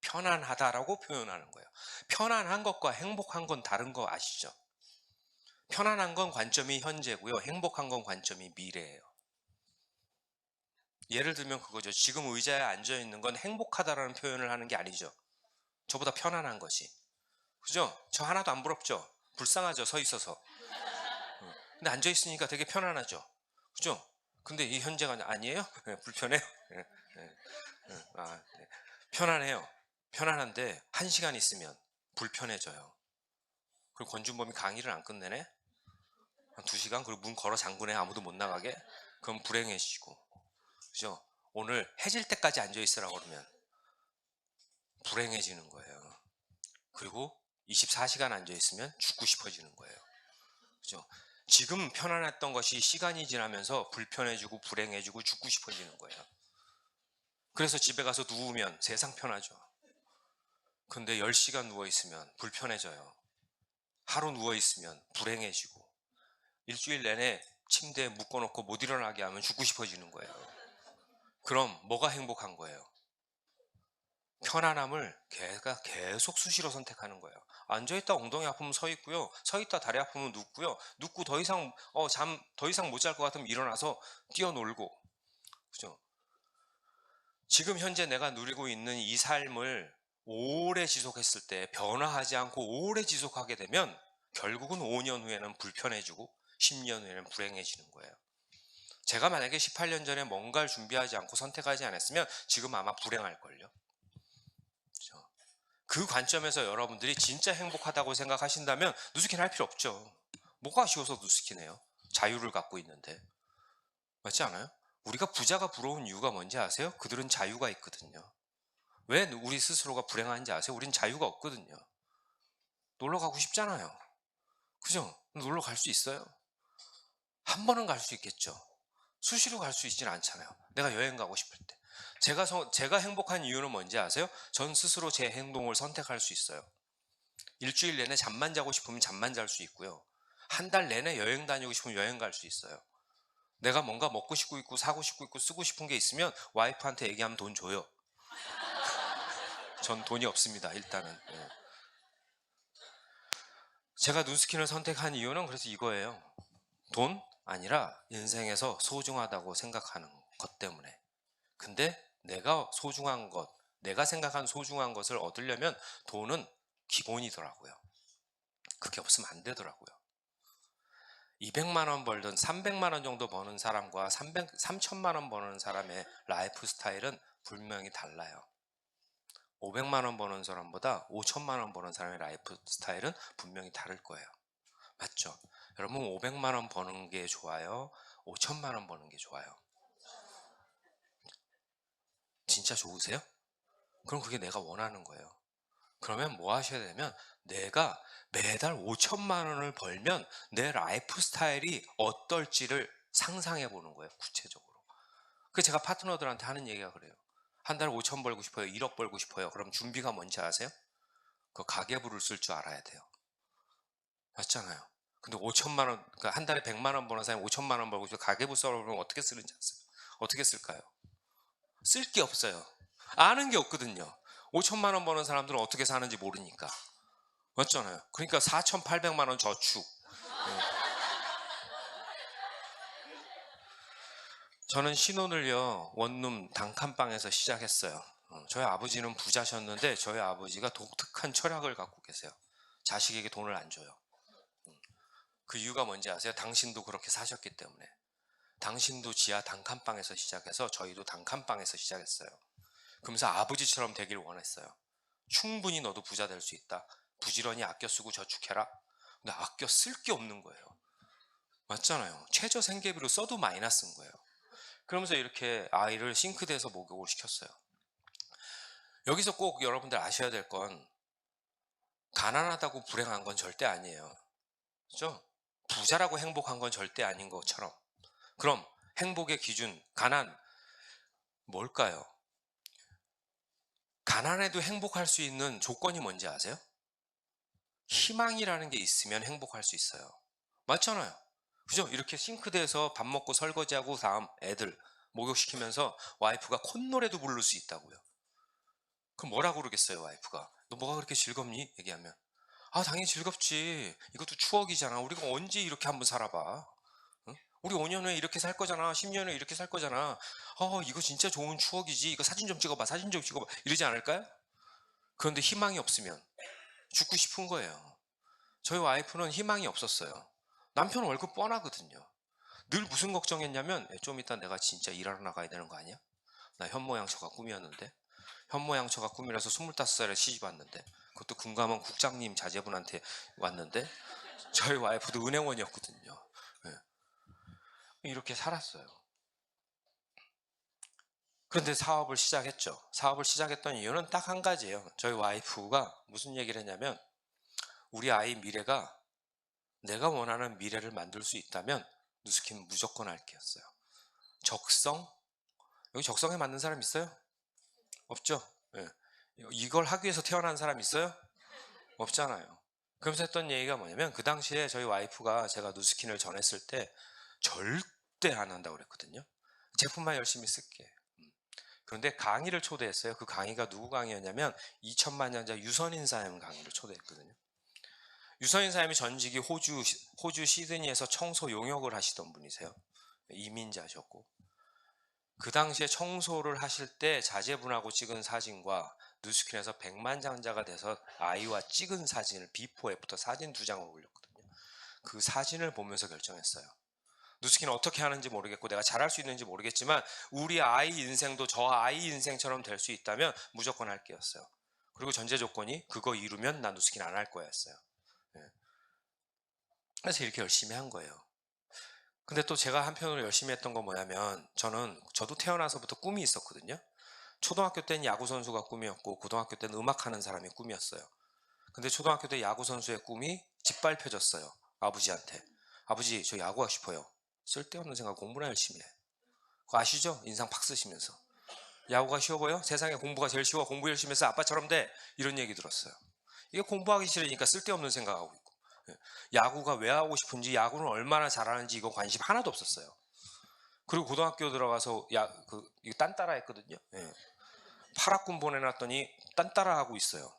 편안하다라고 표현하는 거예요. 편안한 것과 행복한 건 다른 거 아시죠? 편안한 건 관점이 현재고요. 행복한 건 관점이 미래예요. 예를 들면 그거죠. 지금 의자에 앉아 있는 건 행복하다라는 표현을 하는 게 아니죠. 저보다 편안한 것이. 그죠? 저 하나도 안 부럽죠? 불쌍하죠? 서 있어서. 근데 앉아 있으니까 되게 편안하죠? 그죠? 근데 이 현재가 아니에요? 불편해요? 네. 편안해요. 편안한데 1시간 있으면 불편해져요. 그리고 권준범이 강의를 안 끝내네? 한 2시간? 그리고 문 걸어 잠그네? 아무도 못 나가게? 그럼 불행해지고. 그죠? 오늘 해질 때까지 앉아 있으라고 그러면 불행해지는 거예요. 그리고 24시간 앉아 있으면 죽고 싶어지는 거예요. 그죠? 지금 편안했던 것이 시간이 지나면서 불편해지고 불행해지고 죽고 싶어지는 거예요. 그래서 집에 가서 누우면 세상 편하죠. 근데 10시간 누워있으면 불편해져요. 하루 누워있으면 불행해지고, 일주일 내내 침대에 묶어놓고 못 일어나게 하면 죽고 싶어지는 거예요. 그럼 뭐가 행복한 거예요? 편안함을 걔가 계속 수시로 선택하는 거예요. 앉아있다 엉덩이 아프면 서 있고요. 서 있다 다리 아프면 눕고요. 눕고 더 이상 더 이상 못 잘 것 같으면 일어나서 뛰어놀고. 그죠? 지금 현재 내가 누리고 있는 이 삶을 오래 지속했을 때, 변화하지 않고 오래 지속하게 되면 결국은 5년 후에는 불편해지고 10년 후에는 불행해지는 거예요. 제가 만약에 18년 전에 뭔가를 준비하지 않고 선택하지 않았으면 지금 아마 불행할걸요. 그죠? 그 관점에서 여러분들이 진짜 행복하다고 생각하신다면 누스킨 할 필요 없죠. 뭐가 아쉬워서 누스킨해요? 자유를 갖고 있는데. 맞지 않아요? 우리가 부자가 부러운 이유가 뭔지 아세요? 그들은 자유가 있거든요. 왜 우리 스스로가 불행한지 아세요? 우린 자유가 없거든요. 놀러 가고 싶잖아요. 그죠? 놀러 갈 수 있어요? 한 번은 갈 수 있겠죠. 수시로 갈 수 있지는 않잖아요. 내가 여행 가고 싶을 때. 제가 행복한 이유는 뭔지 아세요? 전 스스로 제 행동을 선택할 수 있어요. 일주일 내내 잠만 자고 싶으면 잠만 잘 수 있고요. 한 달 내내 여행 다니고 싶으면 여행 갈 수 있어요. 내가 뭔가 먹고 싶고 있고 사고 싶고 있고 쓰고 싶은 게 있으면 와이프한테 얘기하면 돈 줘요. 전 돈이 없습니다. 일단은. 제가 눈스킨을 선택한 이유는 그래서 이거예요. 돈 아니라 인생에서 소중하다고 생각하는 것 때문에. 근데 내가 소중한 것, 내가 생각한 소중한 것을 얻으려면 돈은 기본이더라고요. 그게 없으면 안 되더라고요. 200만 원 벌든 300만 원 정도 버는 사람과 3천만 원 버는 사람의 라이프 스타일은 분명히 달라요. 500만 원 버는 사람보다 5천만 원 버는 사람의 라이프 스타일은 분명히 다를 거예요. 맞죠? 여러분 500만 원 버는 게 좋아요? 5천만 원 버는 게 좋아요? 진짜 좋으세요? 그럼 그게 내가 원하는 거예요. 그러면 뭐 하셔야 되면 내가 매달 5천만 원을 벌면 내 라이프 스타일이 어떨지를 상상해 보는 거예요. 구체적으로. 그 제가 파트너들한테 하는 얘기가 그래요. 한 달에 5천 벌고 싶어요. 1억 벌고 싶어요. 그럼 준비가 뭔지 아세요? 그 가계부를 쓸 줄 알아야 돼요. 맞잖아요. 근데 5천만 원, 그러니까 한 달에 100만 원 버는 사람이 5천만 원 벌고 싶어 가계부 써보면 어떻게 쓰는지 아세요? 어떻게 쓸까요? 쓸 게 없어요. 아는 게 없거든요. 5천만 원 버는 사람들은 어떻게 사는지 모르니까. 맞잖아요. 그러니까 4,800만 원 저축. 저는 신혼을요 원룸 단칸방에서 시작했어요. 저희 아버지는 부자셨는데 저희 아버지가 독특한 철학을 갖고 계세요. 자식에게 돈을 안 줘요. 그 이유가 뭔지 아세요? 당신도 그렇게 사셨기 때문에. 당신도 지하 단칸방에서 시작해서 저희도 단칸방에서 시작했어요. 그러면서 아버지처럼 되길 원했어요. 충분히 너도 부자 될 수 있다. 부지런히 아껴 쓰고 저축해라. 근데 아껴 쓸 게 없는 거예요. 맞잖아요. 최저 생계비로 써도 마이너스인 거예요. 그러면서 이렇게 아이를 싱크대에서 목욕을 시켰어요. 여기서 꼭 여러분들 아셔야 될 건 가난하다고 불행한 건 절대 아니에요. 그죠? 부자라고 행복한 건 절대 아닌 것처럼. 그럼 행복의 기준, 가난 뭘까요? 가난해도 행복할 수 있는 조건이 뭔지 아세요? 희망이라는 게 있으면 행복할 수 있어요. 맞잖아요. 그죠? 이렇게 싱크대에서 밥 먹고 설거지하고 다음 애들 목욕시키면서 와이프가 콧노래도 부를 수 있다고요. 그럼 뭐라고 그러겠어요, 와이프가? 너 뭐가 그렇게 즐겁니? 얘기하면. 아, 당연히 즐겁지. 이것도 추억이잖아. 우리가 언제 이렇게 한번 살아봐. 응? 우리 5년 후에 이렇게 살 거잖아. 10년 후에 이렇게 살 거잖아. 이거 진짜 좋은 추억이지. 이거 사진 좀 찍어봐. 사진 좀 찍어봐. 이러지 않을까요? 그런데 희망이 없으면 죽고 싶은 거예요. 저희 와이프는 희망이 없었어요. 남편 월급 뻔하거든요. 늘 무슨 걱정했냐면 좀 이따 내가 진짜 일하러 나가야 되는 거 아니야? 나 현모양처가 꿈이었는데 현모양처가 꿈이라서 25살에 시집 왔는데 그것도 금감원 국장님 자제분한테 왔는데 저희 와이프도 은행원이었거든요. 예. 이렇게 살았어요. 그런데 사업을 시작했죠. 사업을 시작했던 이유는 딱 한 가지예요. 저희 와이프가 무슨 얘기를 했냐면 우리 아이 미래가 내가 원하는 미래를 만들 수 있다면 누스킨 무조건 할게였어요. 적성? 여기 적성에 맞는 사람 있어요? 없죠? 예. 이걸 하기 위해서 태어난 사람 있어요? 없잖아요. 그러면서 했던 얘기가 뭐냐면 그 당시에 저희 와이프가 제가 누스킨을 전했을 때 절대 안 한다고 그랬거든요. 제품만 열심히 쓸게. 그런데 강의를 초대했어요. 그 강의가 누구 강의였냐면 2000만 년자 유선인 사님 강의를 초대했거든요. 유선인 사님이 전직이 호주 시드니에서 청소 용역을 하시던 분이세요. 이민자셨고 그 당시에 청소를 하실 때 자제분하고 찍은 사진과 누스킨에서 100만장자가 돼서 아이와 찍은 사진을 비포 애프터 사진 2장을 올렸거든요. 그 사진을 보면서 결정했어요. 누스킨은 어떻게 하는지 모르겠고 내가 잘할 수 있는지 모르겠지만 우리 아이 인생도 저 아이 인생처럼 될 수 있다면 무조건 할 게였어요. 그리고 전제 조건이 그거 이루면 나 누스킨 안 할 거였어요. 예. 그래서 이렇게 열심히 한 거예요. 근데 또 제가 한편으로 열심히 했던 건 뭐냐면 저도 태어나서부터 꿈이 있었거든요. 초등학교 때는 야구 선수가 꿈이었고 고등학교 때는 음악하는 사람이 꿈이었어요. 근데 초등학교 때 야구 선수의 꿈이 짓밟혀졌어요. 아버지한테. 아버지 저 야구하고 싶어요. 쓸데없는 생각 공부나 열심히 해. 그거 아시죠? 인상 팍 쓰시면서. 야구가 쉬워 보여? 세상에 공부가 제일 쉬워. 공부 열심히 해서 아빠처럼 돼. 이런 얘기 들었어요. 이게 공부하기 싫으니까 쓸데없는 생각하고 있고. 예. 야구가 왜 하고 싶은지 야구는 얼마나 잘하는지 이거 관심 하나도 없었어요. 그리고 고등학교 들어가서 이거 딴 따라 했거든요. 예. 파락군 보내놨더니 딴 따라 하고 있어요.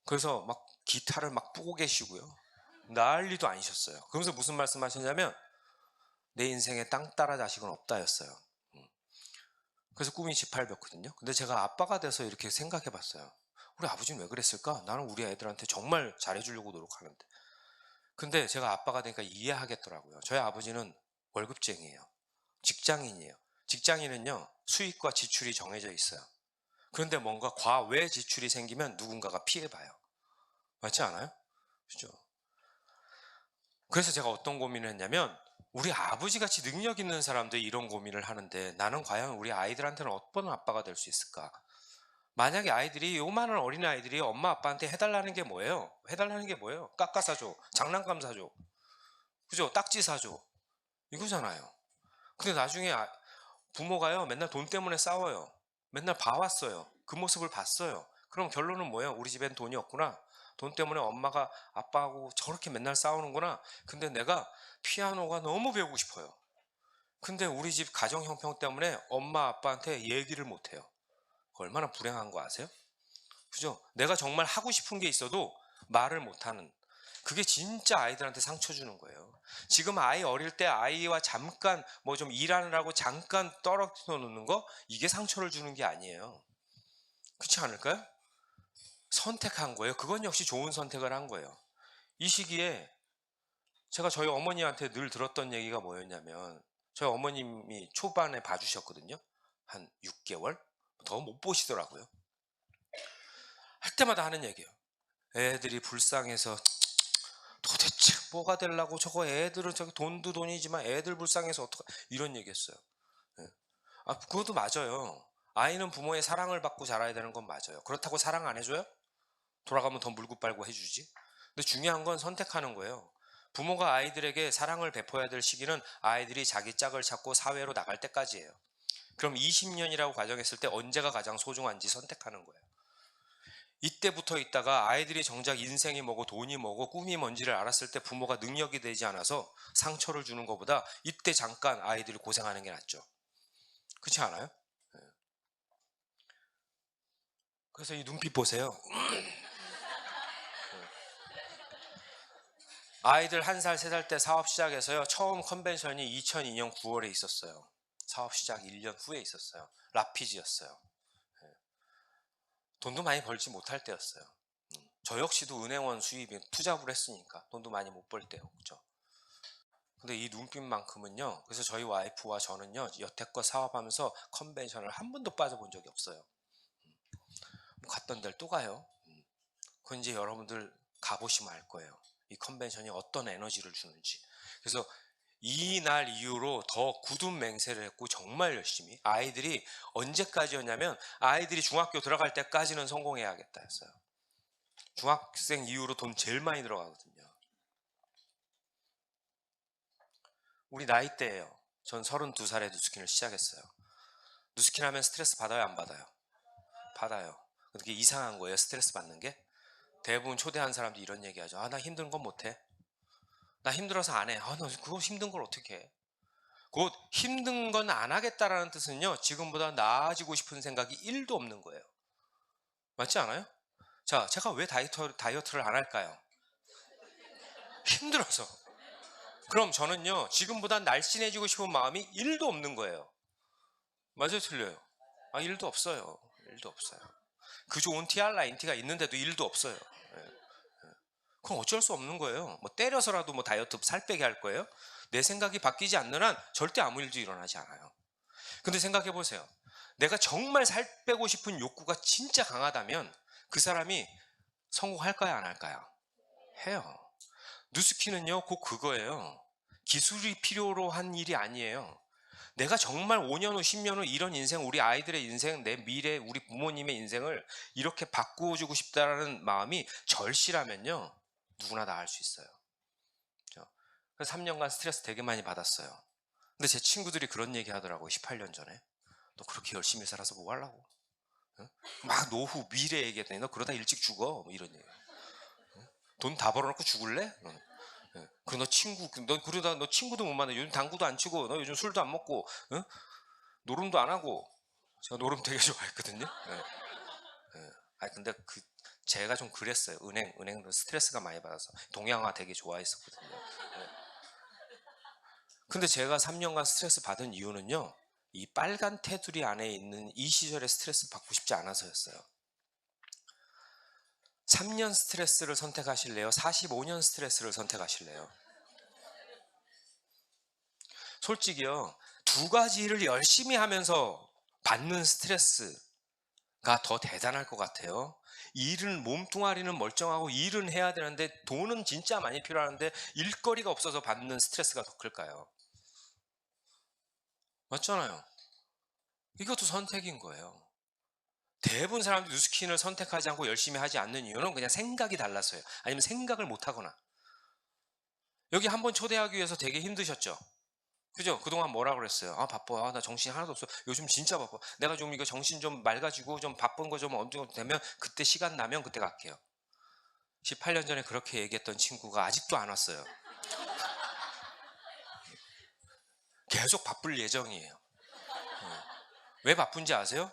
그래서 막 기타를 막 뿌고 계시고요. 난리도 아니셨어요. 그러면서 무슨 말씀 하셨냐면 내 인생에 땅 따라 자식은 없다였어요. 그래서 꿈이 짓밟혔거든요. 근데 제가 아빠가 돼서 이렇게 생각해 봤어요. 우리 아버지는 왜 그랬을까? 나는 우리 애들한테 정말 잘해주려고 노력하는데. 근데 제가 아빠가 되니까 이해하겠더라고요. 저희 아버지는 월급쟁이에요. 직장인이에요. 직장인은요, 수익과 지출이 정해져 있어요. 그런데 뭔가 과외 지출이 생기면 누군가가 피해봐요. 맞지 않아요? 그죠? 그래서 제가 어떤 고민을 했냐면, 우리 아버지 같이 능력 있는 사람들이 이런 고민을 하는데 나는 과연 우리 아이들한테는 어떤 아빠가 될 수 있을까? 만약에 아이들이 요만한 어린 아이들이 엄마 아빠한테 해달라는 게 뭐예요? 해달라는 게 뭐예요? 깎아 사줘, 장난감 사줘, 그죠? 딱지 사줘, 이거잖아요. 근데 나중에 부모가요 맨날 돈 때문에 싸워요. 맨날 봐왔어요. 그 모습을 봤어요. 그럼 결론은 뭐예요? 우리 집엔 돈이 없구나. 돈 때문에 엄마가 아빠하고 저렇게 맨날 싸우는구나. 근데 내가 피아노가 너무 배우고 싶어요. 근데 우리 집 가정 형편 때문에 엄마 아빠한테 얘기를 못해요. 얼마나 불행한 거 아세요? 그죠? 내가 정말 하고 싶은 게 있어도 말을 못하는. 그게 진짜 아이들한테 상처 주는 거예요. 지금 아이 어릴 때 아이와 잠깐 뭐 좀 일하느라고 잠깐 떨어져 놓는 거, 이게 상처를 주는 게 아니에요. 그렇지 않을까요? 선택한 거예요. 그건 역시 좋은 선택을 한 거예요. 이 시기에 제가 저희 어머니한테 늘 들었던 얘기가 뭐였냐면, 저희 어머님이 초반에 봐주셨거든요. 한 6개월? 더 못 보시더라고요. 할 때마다 하는 얘기예요. 애들이 불쌍해서 도대체 뭐가 되려고, 저거 애들은 저기 돈도 돈이지만 애들 불쌍해서 어떡하, 이런 얘기했어요. 예. 아, 그것도 맞아요. 아이는 부모의 사랑을 받고 자라야 되는 건 맞아요. 그렇다고 사랑 안 해줘요? 돌아가면 더 물고 빨고 해주지. 근데 중요한 건 선택하는 거예요. 부모가 아이들에게 사랑을 베풀어야 될 시기는 아이들이 자기 짝을 찾고 사회로 나갈 때까지예요. 그럼 20년이라고 가정했을 때 언제가 가장 소중한지 선택하는 거예요. 이때부터 있다가 아이들이 정작 인생이 뭐고 돈이 뭐고 꿈이 뭔지를 알았을 때 부모가 능력이 되지 않아서 상처를 주는 것보다 이때 잠깐 아이들이 고생하는 게 낫죠. 그렇지 않아요? 예. 그래서 이 눈빛 보세요. 아이들 1살, 3살 때 사업 시작해서요. 처음 컨벤션이 2002년 9월에 있었어요. 사업 시작 1년 후에 있었어요. 라피지였어요. 돈도 많이 벌지 못할 때였어요. 저 역시도 은행원 수입이 투잡을 했으니까 돈도 많이 못 벌 때요. 그죠? 근데 이 눈빛만큼은요. 그래서 저희 와이프와 저는요. 여태껏 사업하면서 컨벤션을 한 번도 빠져본 적이 없어요. 갔던 데를 또 가요. 그건 이제 여러분들 가보시면 알 거예요. 이 컨벤션이 어떤 에너지를 주는지. 그래서 이 날 이후로 더 굳은 맹세를 했고 정말 열심히, 아이들이 언제까지였냐면 아이들이 중학교 들어갈 때까지는 성공해야겠다 했어요. 중학생 이후로 돈 제일 많이 들어가거든요. 우리 나이대예요. 전 32살에 누스킨을 시작했어요. 누스킨 하면 스트레스 받아요, 안 받아요? 받아요. 그게 이상한 거예요, 스트레스 받는 게. 대부분 초대한 사람들이 이런 얘기 하죠. 아, 나 힘든 건 못해. 나 힘들어서 안 해. 아, 나 그거 힘든 걸 어떻게 해? 곧 힘든 건 안 하겠다라는 뜻은요, 지금보다 나아지고 싶은 생각이 1도 없는 거예요. 맞지 않아요? 자, 제가 왜 다이어트를 안 할까요? 힘들어서. 그럼 저는요, 지금보다 날씬해지고 싶은 마음이 1도 없는 거예요. 맞아요, 틀려요? 아, 1도 없어요. 1도 없어요. 그 좋은 TR 라인티가 있는데도 1도 없어요. 예. 그럼 어쩔 수 없는 거예요. 뭐 때려서라도 뭐 다이어트 살 빼게 할 거예요? 내 생각이 바뀌지 않는 한 절대 아무 일도 일어나지 않아요. 근데 생각해 보세요. 내가 정말 살 빼고 싶은 욕구가 진짜 강하다면 그 사람이 성공할까요, 안 할까요? 해요. 누스키는요, 곧 그거예요. 기술이 필요로 한 일이 아니에요. 내가 정말 5년 후, 10년 후 이런 인생, 우리 아이들의 인생, 내 미래, 우리 부모님의 인생을 이렇게 바꾸어주고 싶다라는 마음이 절실하면요, 누구나 다 할 수 있어요. 그렇죠? 그래서 3년간 스트레스 되게 많이 받았어요. 근데 제 친구들이 그런 얘기 하더라고요. 18년 전에. 너 그렇게 열심히 살아서 뭐 하려고? 응? 막 노후, 미래 얘기했더니 너 그러다 일찍 죽어. 뭐 이런 얘기. 돈 다 벌어놓고 죽을래? 예. 그리고 너 친구, 너 그러다 너 친구도 못 만나. 요즘 당구도 안 치고, 너 요즘 술도 안 먹고, 응? 노름도 안 하고. 제가 노름 되게 좋아했거든요. 예. 예. 아니 근데 그 제가 좀 그랬어요. 은행으로 스트레스가 많이 받아서 동양화 되게 좋아했었거든요. 예. 근데 제가 3년간 스트레스 받은 이유는요. 이 빨간 테두리 안에 있는 이 시절에 스트레스 받고 싶지 않아서였어요. 3년 스트레스를 선택하실래요? 45년 스트레스를 선택하실래요? 솔직히요. 두 가지 일을 열심히 하면서 받는 스트레스가 더 대단할 것 같아요. 일은 몸뚱아리는 멀쩡하고 일은 해야 되는데 돈은 진짜 많이 필요한데 일거리가 없어서 받는 스트레스가 더 클까요? 맞잖아요. 이것도 선택인 거예요. 대부분 사람들이 뉴스킨을 선택하지 않고 열심히 하지 않는 이유는 그냥 생각이 달라서요. 아니면 생각을 못 하거나. 여기 한번 초대하기 위해서 되게 힘드셨죠? 그죠? 그동안 뭐라 그랬어요? 아, 바빠. 아, 나 정신이 하나도 없어. 요즘 진짜 바빠. 내가 좀 이거 정신 좀 맑아지고 좀 바쁜 거 좀 어느 정도 되면 그때 시간 나면 그때 갈게요. 18년 전에 그렇게 얘기했던 친구가 아직도 안 왔어요. 계속 바쁠 예정이에요. 왜 바쁜지 아세요?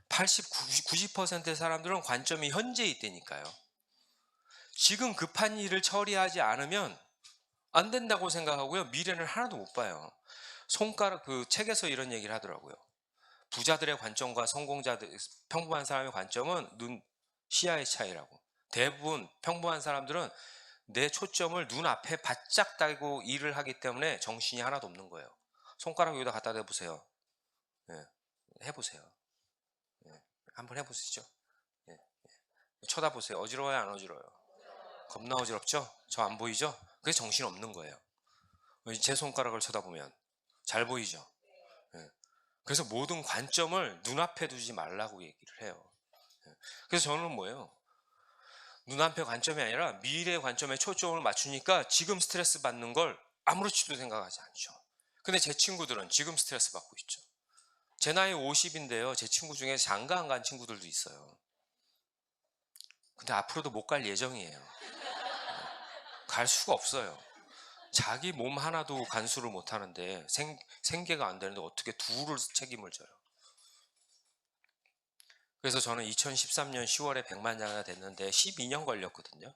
80, 90%의 사람들은 관점이 현재에 있다니까요. 지금 급한 일을 처리하지 않으면 안 된다고 생각하고요. 미래는 하나도 못 봐요. 손가락 그 책에서 이런 얘기를 하더라고요. 부자들의 관점과 성공자들 평범한 사람의 관점은 눈 시야의 차이라고. 대부분 평범한 사람들은 내 초점을 눈앞에 바짝 달고 일을 하기 때문에 정신이 하나도 없는 거예요. 손가락 여기다 갖다 대보세요. 예, 해보세요. 예, 한번 해보시죠. 예, 쳐다보세요. 어지러워요, 안 어지러워요? 겁나 어지럽죠? 저 안 보이죠? 그게 정신 없는 거예요. 제 손가락을 쳐다보면 잘 보이죠? 예. 그래서 모든 관점을 눈앞에 두지 말라고 얘기를 해요. 예. 그래서 저는 뭐예요? 눈앞의 관점이 아니라 미래의 관점에 초점을 맞추니까 지금 스트레스 받는 걸 아무렇지도 생각하지 않죠. 근데 제 친구들은 지금 스트레스 받고 있죠. 제 나이 50인데요. 제 친구 중에 장가 안 간 친구들도 있어요. 근데 앞으로도 못 갈 예정이에요. 갈 수가 없어요. 자기 몸 하나도 간수를 못 하는데 생계가 안 되는데 어떻게 둘을 책임을 져요. 그래서 저는 2013년 10월에 백만장자가 됐는데 12년 걸렸거든요.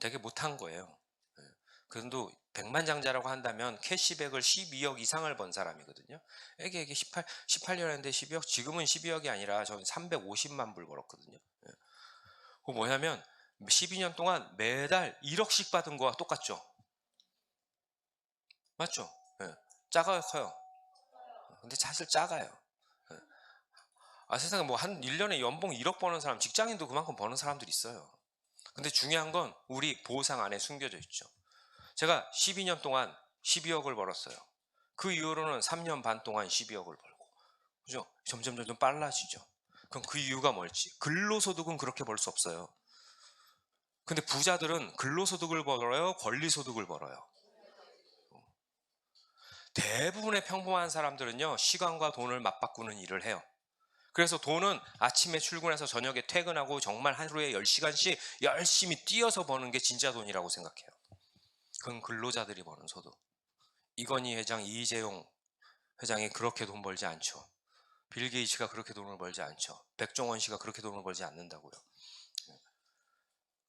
되게 못한 거예요. 예. 그래도 백만장자라고 한다면 캐시백을 12억 이상을 번 사람이거든요. 이게 18년 했는데 12억, 지금은 12억이 아니라 저는 350만 불 벌었거든요. 예. 그거 뭐냐면 12년 동안 매달 1억씩 받은 거와 똑같죠. 맞죠? 예. 작아요, 커요? 근데 사실 작아요. 예. 세상에 뭐 한 1년에 연봉 1억 버는 사람, 직장인도 그만큼 버는 사람들이 있어요. 근데 중요한 건 우리 보상 안에 숨겨져 있죠. 제가 12년 동안 12억을 벌었어요. 그 이후로는 3년 반 동안 12억을 벌고. 그죠? 점점 빨라지죠. 그럼 그 이유가 뭘지. 근로소득은 그렇게 벌 수 없어요. 근데 부자들은 근로소득을 벌어요? 권리소득을 벌어요? 대부분의 평범한 사람들은요, 시간과 돈을 맞바꾸는 일을 해요. 그래서 돈은 아침에 출근해서 저녁에 퇴근하고 정말 하루에 10시간씩 열심히 뛰어서 버는 게 진짜 돈이라고 생각해요. 그건 근로자들이 버는 소득. 이건희 회장, 이재용 회장이 그렇게 돈 벌지 않죠. 빌 게이츠가 그렇게 돈을 벌지 않죠. 백종원 씨가 그렇게 돈을 벌지 않는다고요.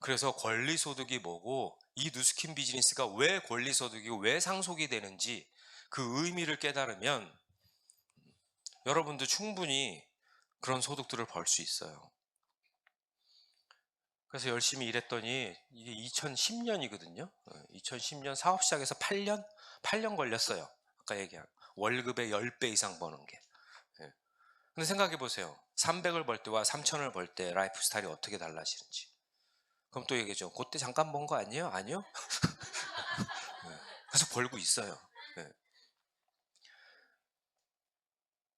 그래서 권리소득이 뭐고 이 누스킨 비즈니스가 왜 권리소득이고 왜 상속이 되는지 그 의미를 깨달으면 여러분도 충분히 그런 소득들을 벌 수 있어요. 그래서 열심히 일했더니 이게 2010년이거든요. 2010년 사업 시작해서 8년 걸렸어요. 아까 얘기한 월급의 10배 이상 버는 게. 예. 근데 생각해 보세요. 300을 벌 때와 3000을 벌 때 라이프 스타일이 어떻게 달라지는지. 그럼 또 얘기죠. 그때 잠깐 번 거 아니에요? 아니요? 계속 벌고 있어요. 예.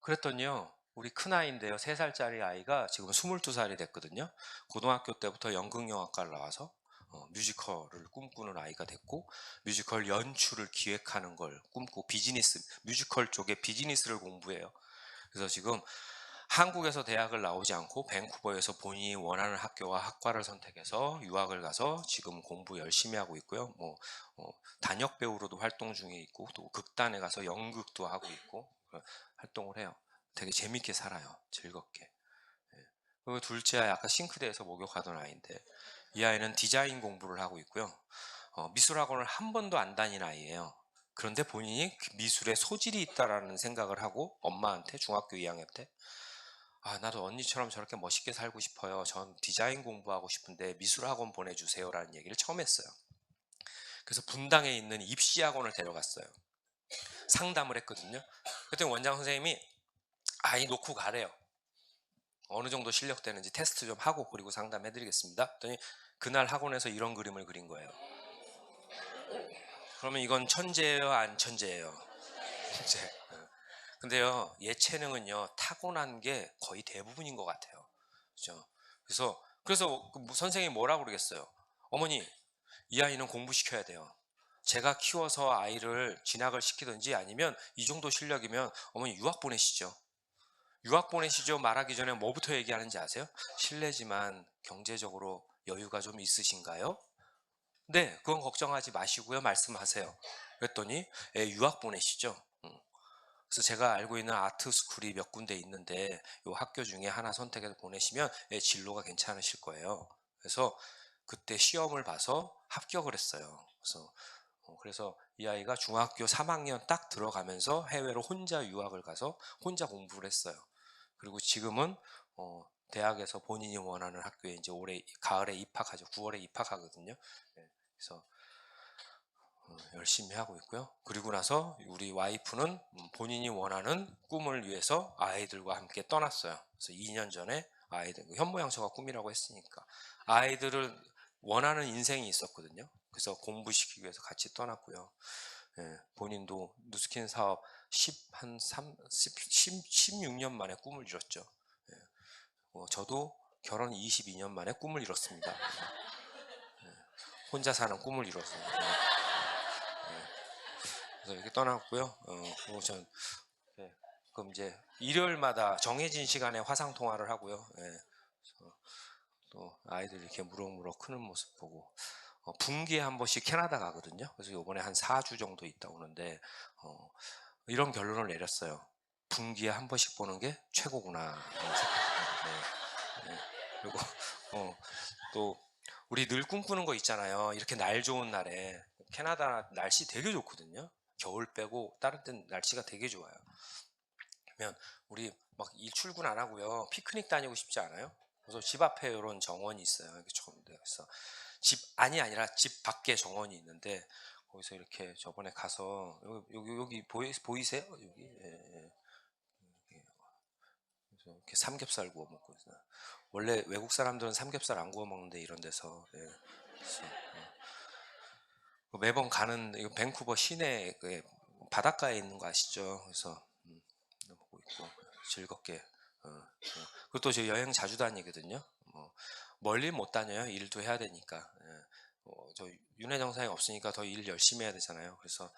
그랬더니요. 우리 큰아이인데요. 3살짜리 아이가 지금 22살이 됐거든요. 고등학교 때부터 연극영화과를 나와서 뮤지컬을 꿈꾸는 아이가 됐고 뮤지컬 연출을 기획하는 걸 꿈꾸고 뮤지컬 쪽에 비즈니스를 공부해요. 그래서 지금 한국에서 대학을 나오지 않고 밴쿠버에서 본인이 원하는 학교와 학과를 선택해서 유학을 가서 지금 공부 열심히 하고 있고요. 어, 단역 배우로도 활동 중에 있고 또 극단에 가서 연극도 하고 있고 활동을 해요. 되게 재밌게 살아요. 즐겁게. 예. 그리고 둘째 아이 아까 싱크대에서 목욕하던 아이인데 이 아이는 디자인 공부를 하고 있고요. 미술학원을 한 번도 안 다닌 아이예요. 그런데 본인이 그 미술에 소질이 있다라는 생각을 하고 엄마한테 중학교 2학년 때 나도 언니처럼 저렇게 멋있게 살고 싶어요. 전 디자인 공부하고 싶은데 미술학원 보내주세요라는 얘기를 처음 했어요. 그래서 분당에 있는 입시학원을 데려갔어요. 상담을 했거든요. 그때 원장 선생님이 아이 놓고 가래요. 어느 정도 실력 되는지 테스트 좀 하고 그리고 상담해드리겠습니다. 그랬더니 그날 학원에서 이런 그림을 그린 거예요. 그러면 이건 천재예요, 안 천재예요? 천재. 근데요, 예체능은요 타고난 게 거의 대부분인 것 같아요. 그죠? 그래서 선생님이 뭐라고 그러겠어요? 어머니, 이 아이는 공부시켜야 돼요. 제가 키워서 아이를 진학을 시키든지 아니면 이 정도 실력이면 어머니 유학 보내시죠. 유학 보내시죠 말하기 전에 뭐부터 얘기하는지 아세요? 실례지만 경제적으로 여유가 좀 있으신가요? 네, 그건 걱정하지 마시고요. 말씀하세요. 그랬더니 유학 보내시죠. 그래서 제가 알고 있는 아트 스쿨이 몇 군데 있는데 이 학교 중에 하나 선택해서 보내시면 진로가 괜찮으실 거예요. 그래서 그때 시험을 봐서 합격을 했어요. 그래서 이 아이가 중학교 3학년 딱 들어가면서 해외로 혼자 유학을 가서 혼자 공부를 했어요. 그리고 지금은 대학에서 본인이 원하는 학교에 이제 올해 가을에 입학하죠. 9월에 입학하거든요. 네, 그래서 열심히 하고 있고요. 그리고 나서 우리 와이프는 본인이 원하는 꿈을 위해서 아이들과 함께 떠났어요. 그래서 2년 전에 아이들, 현모양처가 꿈이라고 했으니까 아이들을 원하는 인생이 있었거든요. 그래서 공부시키기 위해서 같이 떠났고요. 예, 본인도 누스킨 사업 16년 만에 꿈을 이뤘죠. 예, 저도 결혼 22년 만에 꿈을 이뤘습니다. 혼자 사는 꿈을 이뤘어요. 그래서 이렇게 떠났고요. 그리고 전 그럼 이제 일요일마다 정해진 시간에 화상 통화를 하고요. 또 아이들 이렇게 무럭무럭 크는 모습 보고 분기에 한 번씩 캐나다 가거든요. 그래서 이번에 한 4주 정도 있다 오는데 이런 결론을 내렸어요. 분기에 한 번씩 보는 게 최고구나. 네. 그리고 또 우리 늘 꿈꾸는 거 있잖아요. 이렇게 날 좋은 날에 캐나다 날씨 되게 좋거든요. 겨울 빼고 다른 땐 날씨가 되게 좋아요. 그러면 우리 막 일 출근 안 하고요. 피크닉 다니고 싶지 않아요? 그래서 집 앞에 이런 정원이 있어요. 그래서 집 안이 아니라 집 밖에 정원이 있는데 거기서 이렇게 저번에 가서 여기 보이세요? 여기 그래서 이렇게 삼겹살 구워 먹고 있어요. 원래 외국 사람들은 삼겹살 안 구워 먹는데 이런 데서 그래서, 매번 가는 이거 밴쿠버 시내 바닷가에 있는 거 아시죠? 그래서 보고 있고 즐겁게 그리고 또 저 여행 자주 다니거든요. 멀리 못 다녀요. 일도 해야 되니까. 저 윤회 정상이 없으니까 더 일 열심히 해야 되잖아요. 그래서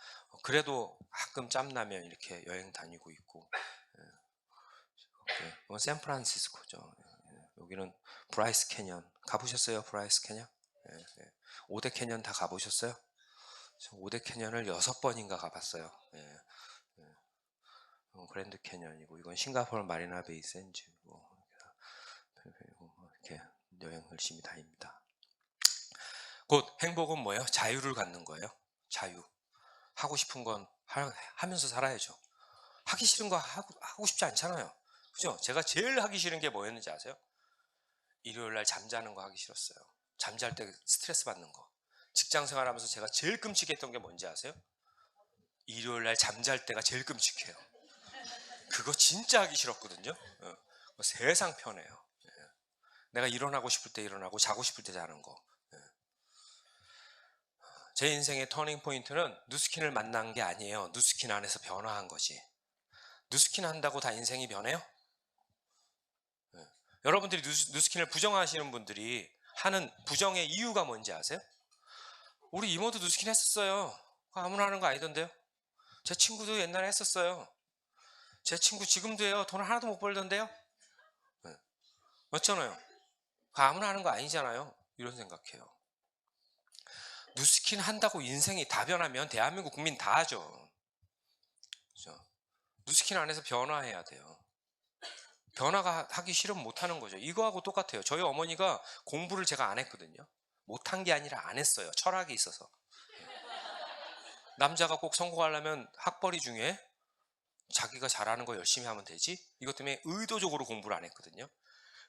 그래도 가끔 짬 나면 이렇게 여행 다니고 있고. 샌프란시스코죠. 여기는 브라이스 캐년 가보셨어요? 브라이스 캐년? 5대 캐년 다 가보셨어요? 5대 캐년을 6번인가 가봤어요. 그랜드 캐년이고 이건 싱가포르 마리나 베이 샌즈고 이렇게 여행 열심히 다닙니다. 곧 행복은 뭐예요? 자유를 갖는 거예요. 자유. 하고 싶은 건 하면서 살아야죠. 하기 싫은 거 하고 싶지 않잖아요. 그죠? 제가 제일 하기 싫은 게 뭐였는지 아세요? 일요일 날 잠자는 거 하기 싫었어요. 잠잘 때 스트레스 받는 거. 직장 생활하면서 제가 제일 끔찍했던 게 뭔지 아세요? 일요일 날 잠잘 때가 제일 끔찍해요. 그거 진짜 하기 싫었거든요. 세상 편해요. 내가 일어나고 싶을 때 일어나고 자고 싶을 때 자는 거. 제 인생의 터닝 포인트는 누스킨을 만난 게 아니에요. 누스킨 안에서 변화한 거지. 누스킨 한다고 다 인생이 변해요? 여러분들이 누스킨을 부정하시는 분들이 하는 부정의 이유가 뭔지 아세요? 우리 이모도 누스킨 했었어요. 아무나 하는 거 아니던데요? 제 친구도 옛날에 했었어요. 제 친구 지금도 해요. 돈 하나도 못 벌던데요? 맞잖아요. 아무나 하는 거 아니잖아요. 이런 생각해요. 누스킨 한다고 인생이 다 변하면 대한민국 국민 다 하죠. 그렇죠? 누스킨 안에서 변화해야 돼요. 변화가 하기 싫으면 못하는 거죠. 이거하고 똑같아요. 저희 어머니가 공부를 제가 안 했거든요. 못한 게 아니라 안 했어요. 철학이 있어서. 남자가 꼭 성공하려면 학벌이 중요해? 자기가 잘하는 거 열심히 하면 되지? 이것 때문에 의도적으로 공부를 안 했거든요.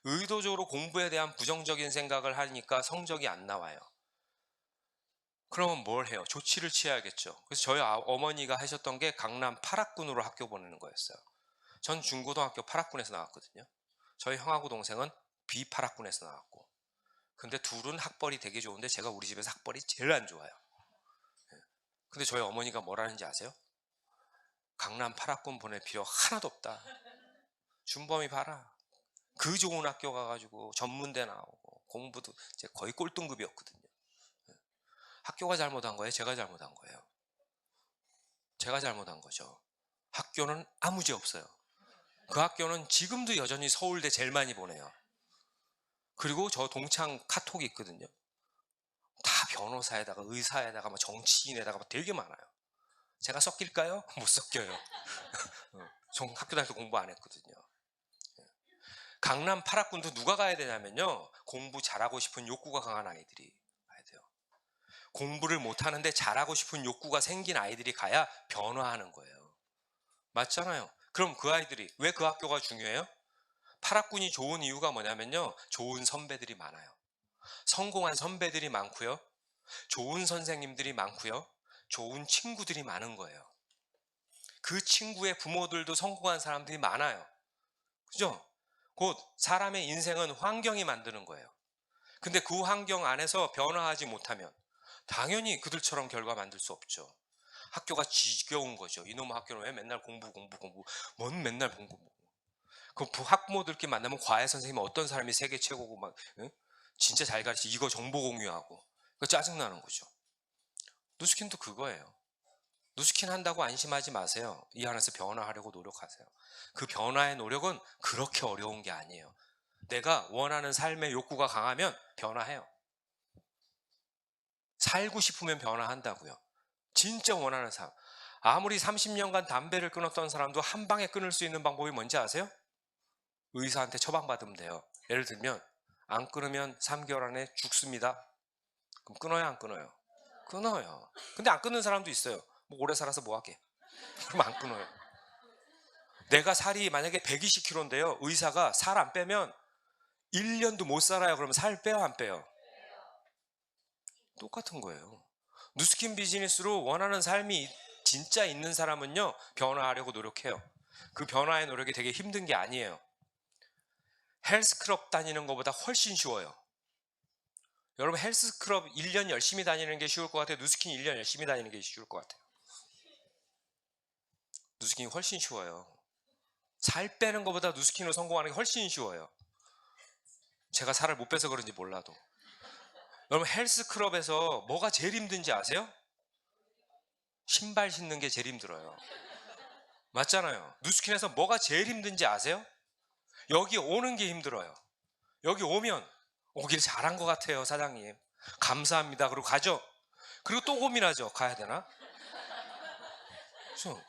의도적으로 공부에 대한 부정적인 생각을 하니까 성적이 안 나와요. 그러면 뭘 해요? 조치를 취해야겠죠. 그래서 저희 어머니가 하셨던 게 강남 8학군으로 학교 보내는 거였어요. 전 중고등학교 8학군에서 나왔거든요. 저희 형하고 동생은 B8학군에서 나왔고. 근데 둘은 학벌이 되게 좋은데 제가 우리 집에서 학벌이 제일 안 좋아요. 근데 저희 어머니가 뭐라는지 아세요? 강남 8학군 보낼 필요 하나도 없다. 준범이 봐라. 그 좋은 학교 가가지고 전문대 나오고 공부도 이제 거의 꼴등급이었거든요. 학교가 잘못한 거예요? 제가 잘못한 거예요? 제가 잘못한 거죠. 학교는 아무 죄 없어요. 그 학교는 지금도 여전히 서울대 제일 많이 보내요. 그리고 저 동창 카톡이 있거든요. 다 변호사에다가 의사에다가 뭐 정치인에다가 뭐 되게 많아요. 제가 섞일까요? 못 섞여요. 전 학교 다닐 때 공부 안 했거든요. 강남 8학군도 누가 가야 되냐면요. 공부 잘하고 싶은 욕구가 강한 아이들이 가야 돼요. 공부를 못하는데 잘하고 싶은 욕구가 생긴 아이들이 가야 변화하는 거예요. 맞잖아요. 그럼 그 아이들이 왜 그 학교가 중요해요? 8학군이 좋은 이유가 뭐냐면요. 좋은 선배들이 많아요. 성공한 선배들이 많고요. 좋은 선생님들이 많고요. 좋은 친구들이 많은 거예요. 그 친구의 부모들도 성공한 사람들이 많아요. 그죠? 곧 사람의 인생은 환경이 만드는 거예요. 근데 그 환경 안에서 변화하지 못하면 당연히 그들처럼 결과 만들 수 없죠. 학교가 지겨운 거죠. 이놈의 학교는 왜 맨날 공부. 뭔 맨날 공부. 그 학부모들끼리 만나면 과외 선생님은 어떤 사람이 세계 최고고 막 응? 진짜 잘 가르치 이거 정보 공유하고 그 짜증나는 거죠. 누스킨도 그거예요. 누스킨 한다고 안심하지 마세요. 이 안에서 변화하려고 노력하세요. 그 변화의 노력은 그렇게 어려운 게 아니에요. 내가 원하는 삶의 욕구가 강하면 변화해요. 살고 싶으면 변화한다고요. 진짜 원하는 삶. 아무리 30년간 담배를 끊었던 사람도 한 방에 끊을 수 있는 방법이 뭔지 아세요? 의사한테 처방받으면 돼요. 예를 들면 안 끊으면 3개월 안에 죽습니다. 그럼 끊어요, 안 끊어요? 끊어요. 근데 안 끊는 사람도 있어요. 뭐 오래 살아서 뭐 하게? 그럼 안 끊어요. 내가 살이 만약에 120kg인데요. 의사가 살 안 빼면 1년도 못 살아요. 그러면 살 빼요, 안 빼요? 똑같은 거예요. 누스킨 비즈니스로 원하는 삶이 진짜 있는 사람은요. 변화하려고 노력해요. 그 변화의 노력이 되게 힘든 게 아니에요. 헬스클럽 다니는 것보다 훨씬 쉬워요. 여러분 헬스클럽 1년 열심히 다니는 게 쉬울 것 같아요? 누스킨 1년 열심히 다니는 게 쉬울 것 같아요? 누스킨이 훨씬 쉬워요. 살 빼는 것보다 누스킨으로 성공하는 게 훨씬 쉬워요. 제가 살을 못 빼서 그런지 몰라도. 여러분 헬스클럽에서 뭐가 제일 힘든지 아세요? 신발 신는 게 제일 힘들어요. 맞잖아요. 누스킨에서 뭐가 제일 힘든지 아세요? 여기 오는 게 힘들어요. 여기 오면 오길 잘한 것 같아요, 사장님. 감사합니다. 그리고 가죠. 그리고 또 고민하죠. 가야 되나? 그렇죠?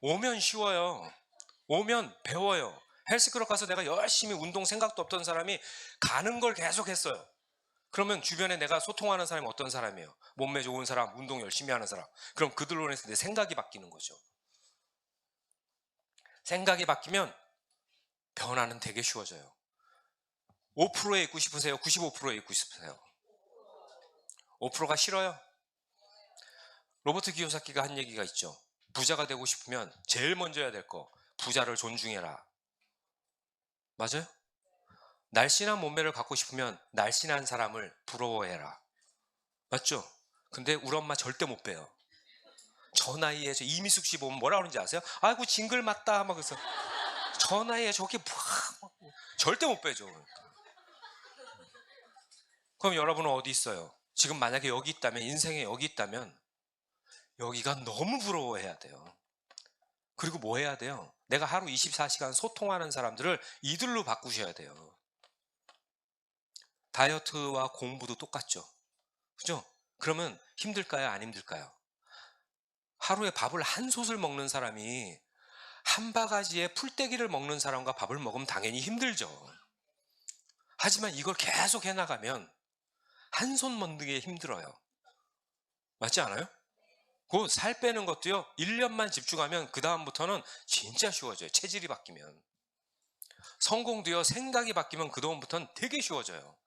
오면 쉬워요. 오면 배워요. 헬스클럽 가서 내가 열심히 운동 생각도 없던 사람이 가는 걸 계속 했어요. 그러면 주변에 내가 소통하는 사람이 어떤 사람이에요? 몸매 좋은 사람, 운동 열심히 하는 사람. 그럼 그들로 인해서 내 생각이 바뀌는 거죠. 생각이 바뀌면 변화는 되게 쉬워져요. 5%에 있고 싶으세요? 95%에 있고 싶으세요? 5%가 싫어요? 로버트 기요사키가 한 얘기가 있죠. 부자가 되고 싶으면 제일 먼저 해야 될 거, 부자를 존중해라. 맞아요? 날씬한 몸매를 갖고 싶으면 날씬한 사람을 부러워해라. 맞죠? 근데 우리 엄마 절대 못 빼요. 저 나이에 저 이미숙 씨 보면 뭐라 그러는지 아세요? 아이고 징글 맞다 막 그래서 저 나이에 저게 막 절대 못 빼죠. 그럼 여러분은 어디 있어요? 지금 만약에 여기 있다면, 인생에 여기 있다면 여기가 너무 부러워해야 돼요. 그리고 뭐 해야 돼요? 내가 하루 24시간 소통하는 사람들을 이들로 바꾸셔야 돼요. 다이어트와 공부도 똑같죠. 그죠? 그러면 힘들까요? 안 힘들까요? 하루에 밥을 한 솥을 먹는 사람이 한 바가지의 풀떼기를 먹는 사람과 밥을 먹으면 당연히 힘들죠. 하지만 이걸 계속 해나가면 한 손 먹는 게 힘들어요. 맞지 않아요? 그 살 빼는 것도요, 1년만 집중하면 그다음부터는 진짜 쉬워져요. 체질이 바뀌면. 성공도요, 생각이 바뀌면 그다음부터는 되게 쉬워져요.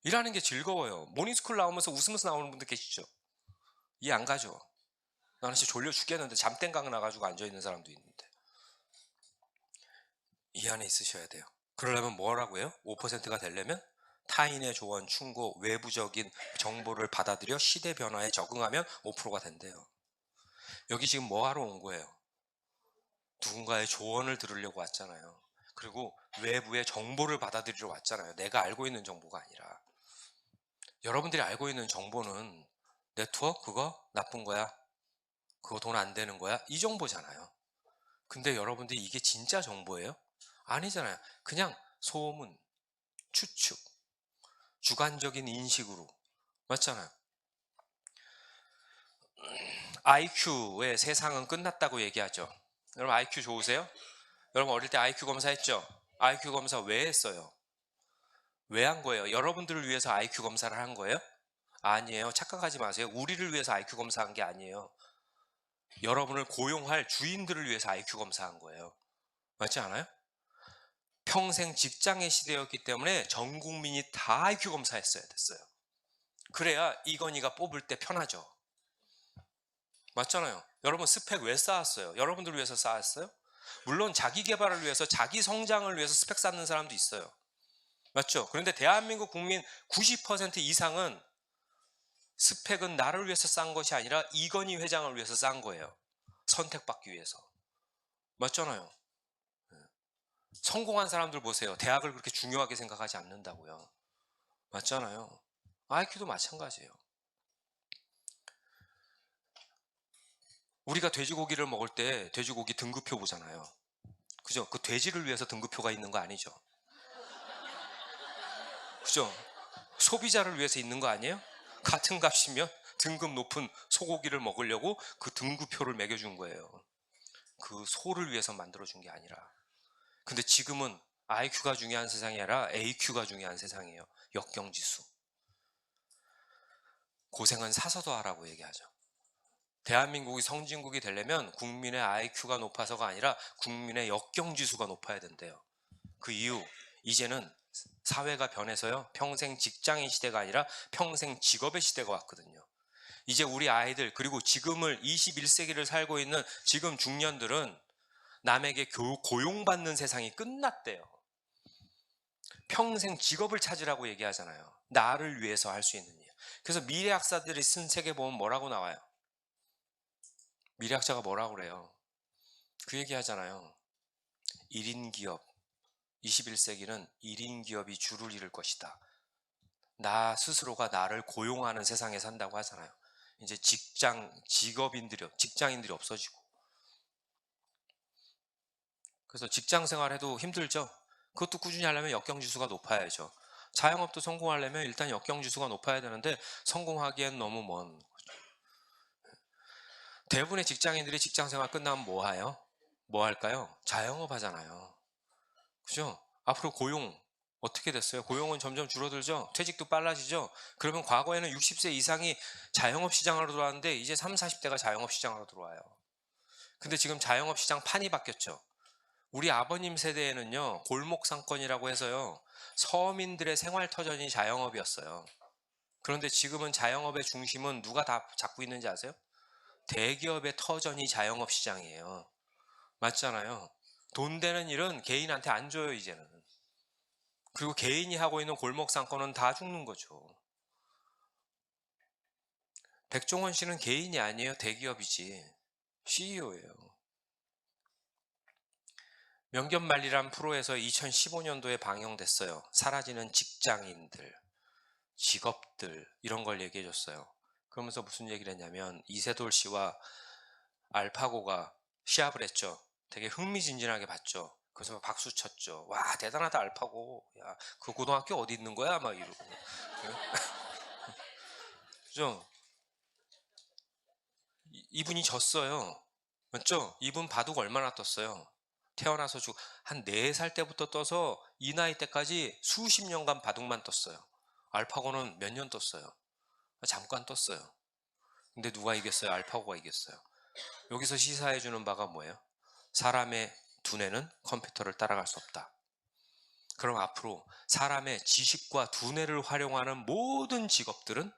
일하는 게 즐거워요. 모닝스쿨 나오면서 웃으면서 나오는 분들 계시죠? 이해 안 가죠? 나는 진짜 졸려 죽겠는데 잠땡강 나가지고 앉아있는 사람도 있는데. 이 안에 있으셔야 돼요. 그러려면 뭐라고 해요? 5%가 되려면 타인의 조언, 충고, 외부적인 정보를 받아들여 시대 변화에 적응하면 5%가 된대요. 여기 지금 뭐 하러 온 거예요? 누군가의 조언을 들으려고 왔잖아요. 그리고 외부의 정보를 받아들이러 왔잖아요. 내가 알고 있는 정보가 아니라. 여러분들이 알고 있는 정보는 네트워크 그거 나쁜 거야. 그거 돈 안 되는 거야. 이 정보잖아요. 근데 여러분들이 이게 진짜 정보예요? 아니잖아요. 그냥 소문, 추측, 주관적인 인식으로. 맞잖아요. IQ의 세상은 끝났다고 얘기하죠. 여러분 IQ 좋으세요? 여러분 어릴 때 IQ 검사했죠? IQ 검사 왜 했어요? 왜 한 거예요? 여러분들을 위해서 IQ 검사를 한 거예요? 아니에요. 착각하지 마세요. 우리를 위해서 IQ 검사한 게 아니에요. 여러분을 고용할 주인들을 위해서 IQ 검사한 거예요. 맞지 않아요? 평생 직장의 시대였기 때문에 전 국민이 다 IQ 검사했어야 됐어요. 그래야 이건희가 뽑을 때 편하죠. 맞잖아요. 여러분 스펙 왜 쌓았어요? 여러분들을 위해서 쌓았어요? 물론 자기 개발을 위해서, 자기 성장을 위해서 스펙 쌓는 사람도 있어요. 맞죠? 그런데 대한민국 국민 90% 이상은 스펙은 나를 위해서 쌓은 것이 아니라 이건희 회장을 위해서 쌓은 거예요. 선택받기 위해서. 맞잖아요. 성공한 사람들 보세요. 대학을 그렇게 중요하게 생각하지 않는다고요. 맞잖아요. IQ도 마찬가지예요. 우리가 돼지고기를 먹을 때 돼지고기 등급표 보잖아요. 그죠? 그 돼지를 위해서 등급표가 있는 거 아니죠? 그죠? 소비자를 위해서 있는 거 아니에요? 같은 값이면 등급 높은 소고기를 먹으려고 그 등급표를 매겨준 거예요. 그 소를 위해서 만들어준 게 아니라. 근데 지금은 IQ가 중요한 세상이 아니라 AQ가 중요한 세상이에요. 역경지수. 고생은 사서도 하라고 얘기하죠. 대한민국이 선진국이 되려면 국민의 IQ가 높아서가 아니라 국민의 역경지수가 높아야 된대요. 그 이유, 이제는 사회가 변해서요, 평생 직장인 시대가 아니라 평생 직업의 시대가 왔거든요. 이제 우리 아이들, 그리고 지금을 21세기를 살고 있는 지금 중년들은 남에게 고용받는 세상이 끝났대요. 평생 직업을 찾으라고 얘기하잖아요. 나를 위해서 할 수 있는 일. 그래서 미래학자들이 쓴 책에 보면 뭐라고 나와요? 미래학자가 뭐라고 그래요? 그 얘기 하잖아요. 1인 기업, 21세기는 1인 기업이 주를 이룰 것이다. 나 스스로가 나를 고용하는 세상에 산다고 하잖아요. 이제 직장인들이 없어지고. 그래서 직장 생활해도 힘들죠? 그것도 꾸준히 하려면 역경지수가 높아야죠. 자영업도 성공하려면 일단 역경지수가 높아야 되는데 성공하기엔 너무 먼 거죠. 대부분의 직장인들이 직장 생활 끝나면 뭐 해요? 뭐 할까요? 자영업 하잖아요. 그죠? 앞으로 고용 어떻게 됐어요? 고용은 점점 줄어들죠? 퇴직도 빨라지죠? 그러면 과거에는 60세 이상이 자영업 시장으로 들어왔는데 이제 30, 40대가 자영업 시장으로 들어와요. 근데 지금 자영업 시장 판이 바뀌었죠. 우리 아버님 세대에는요, 골목 상권이라고 해서요, 서민들의 생활터전이 자영업이었어요. 그런데 지금은 자영업의 중심은 누가 다 잡고 있는지 아세요? 대기업의 터전이 자영업 시장이에요. 맞잖아요. 돈 되는 일은 개인한테 안 줘요, 이제는. 그리고 개인이 하고 있는 골목 상권은 다 죽는 거죠. 백종원 씨는 개인이 아니에요. 대기업이지. CEO예요. 명견말리란 프로에서 2015년도에 방영됐어요. 사라지는 직장인들, 직업들 이런 걸 얘기해 줬어요. 그러면서 무슨 얘기를 했냐면 이세돌 씨와 알파고가 시합을 했죠. 되게 흥미진진하게 봤죠. 그래서 박수 쳤죠. 와 대단하다 알파고. 야 그 고등학교 어디 있는 거야? 막 이러고. 그죠? 이분이 졌어요. 맞죠? 이분 바둑 얼마나 떴어요? 태어나서 한 4살 때부터 떠서 이 나이 때까지 수십 년간 바둑만 떴어요. 알파고는 몇 년 떴어요? 잠깐 떴어요. 근데 누가 이겼어요? 알파고가 이겼어요. 여기서 시사해 주는 바가 뭐예요? 사람의 두뇌는 컴퓨터를 따라갈 수 없다. 그럼 앞으로 사람의 지식과 두뇌를 활용하는 모든 직업들은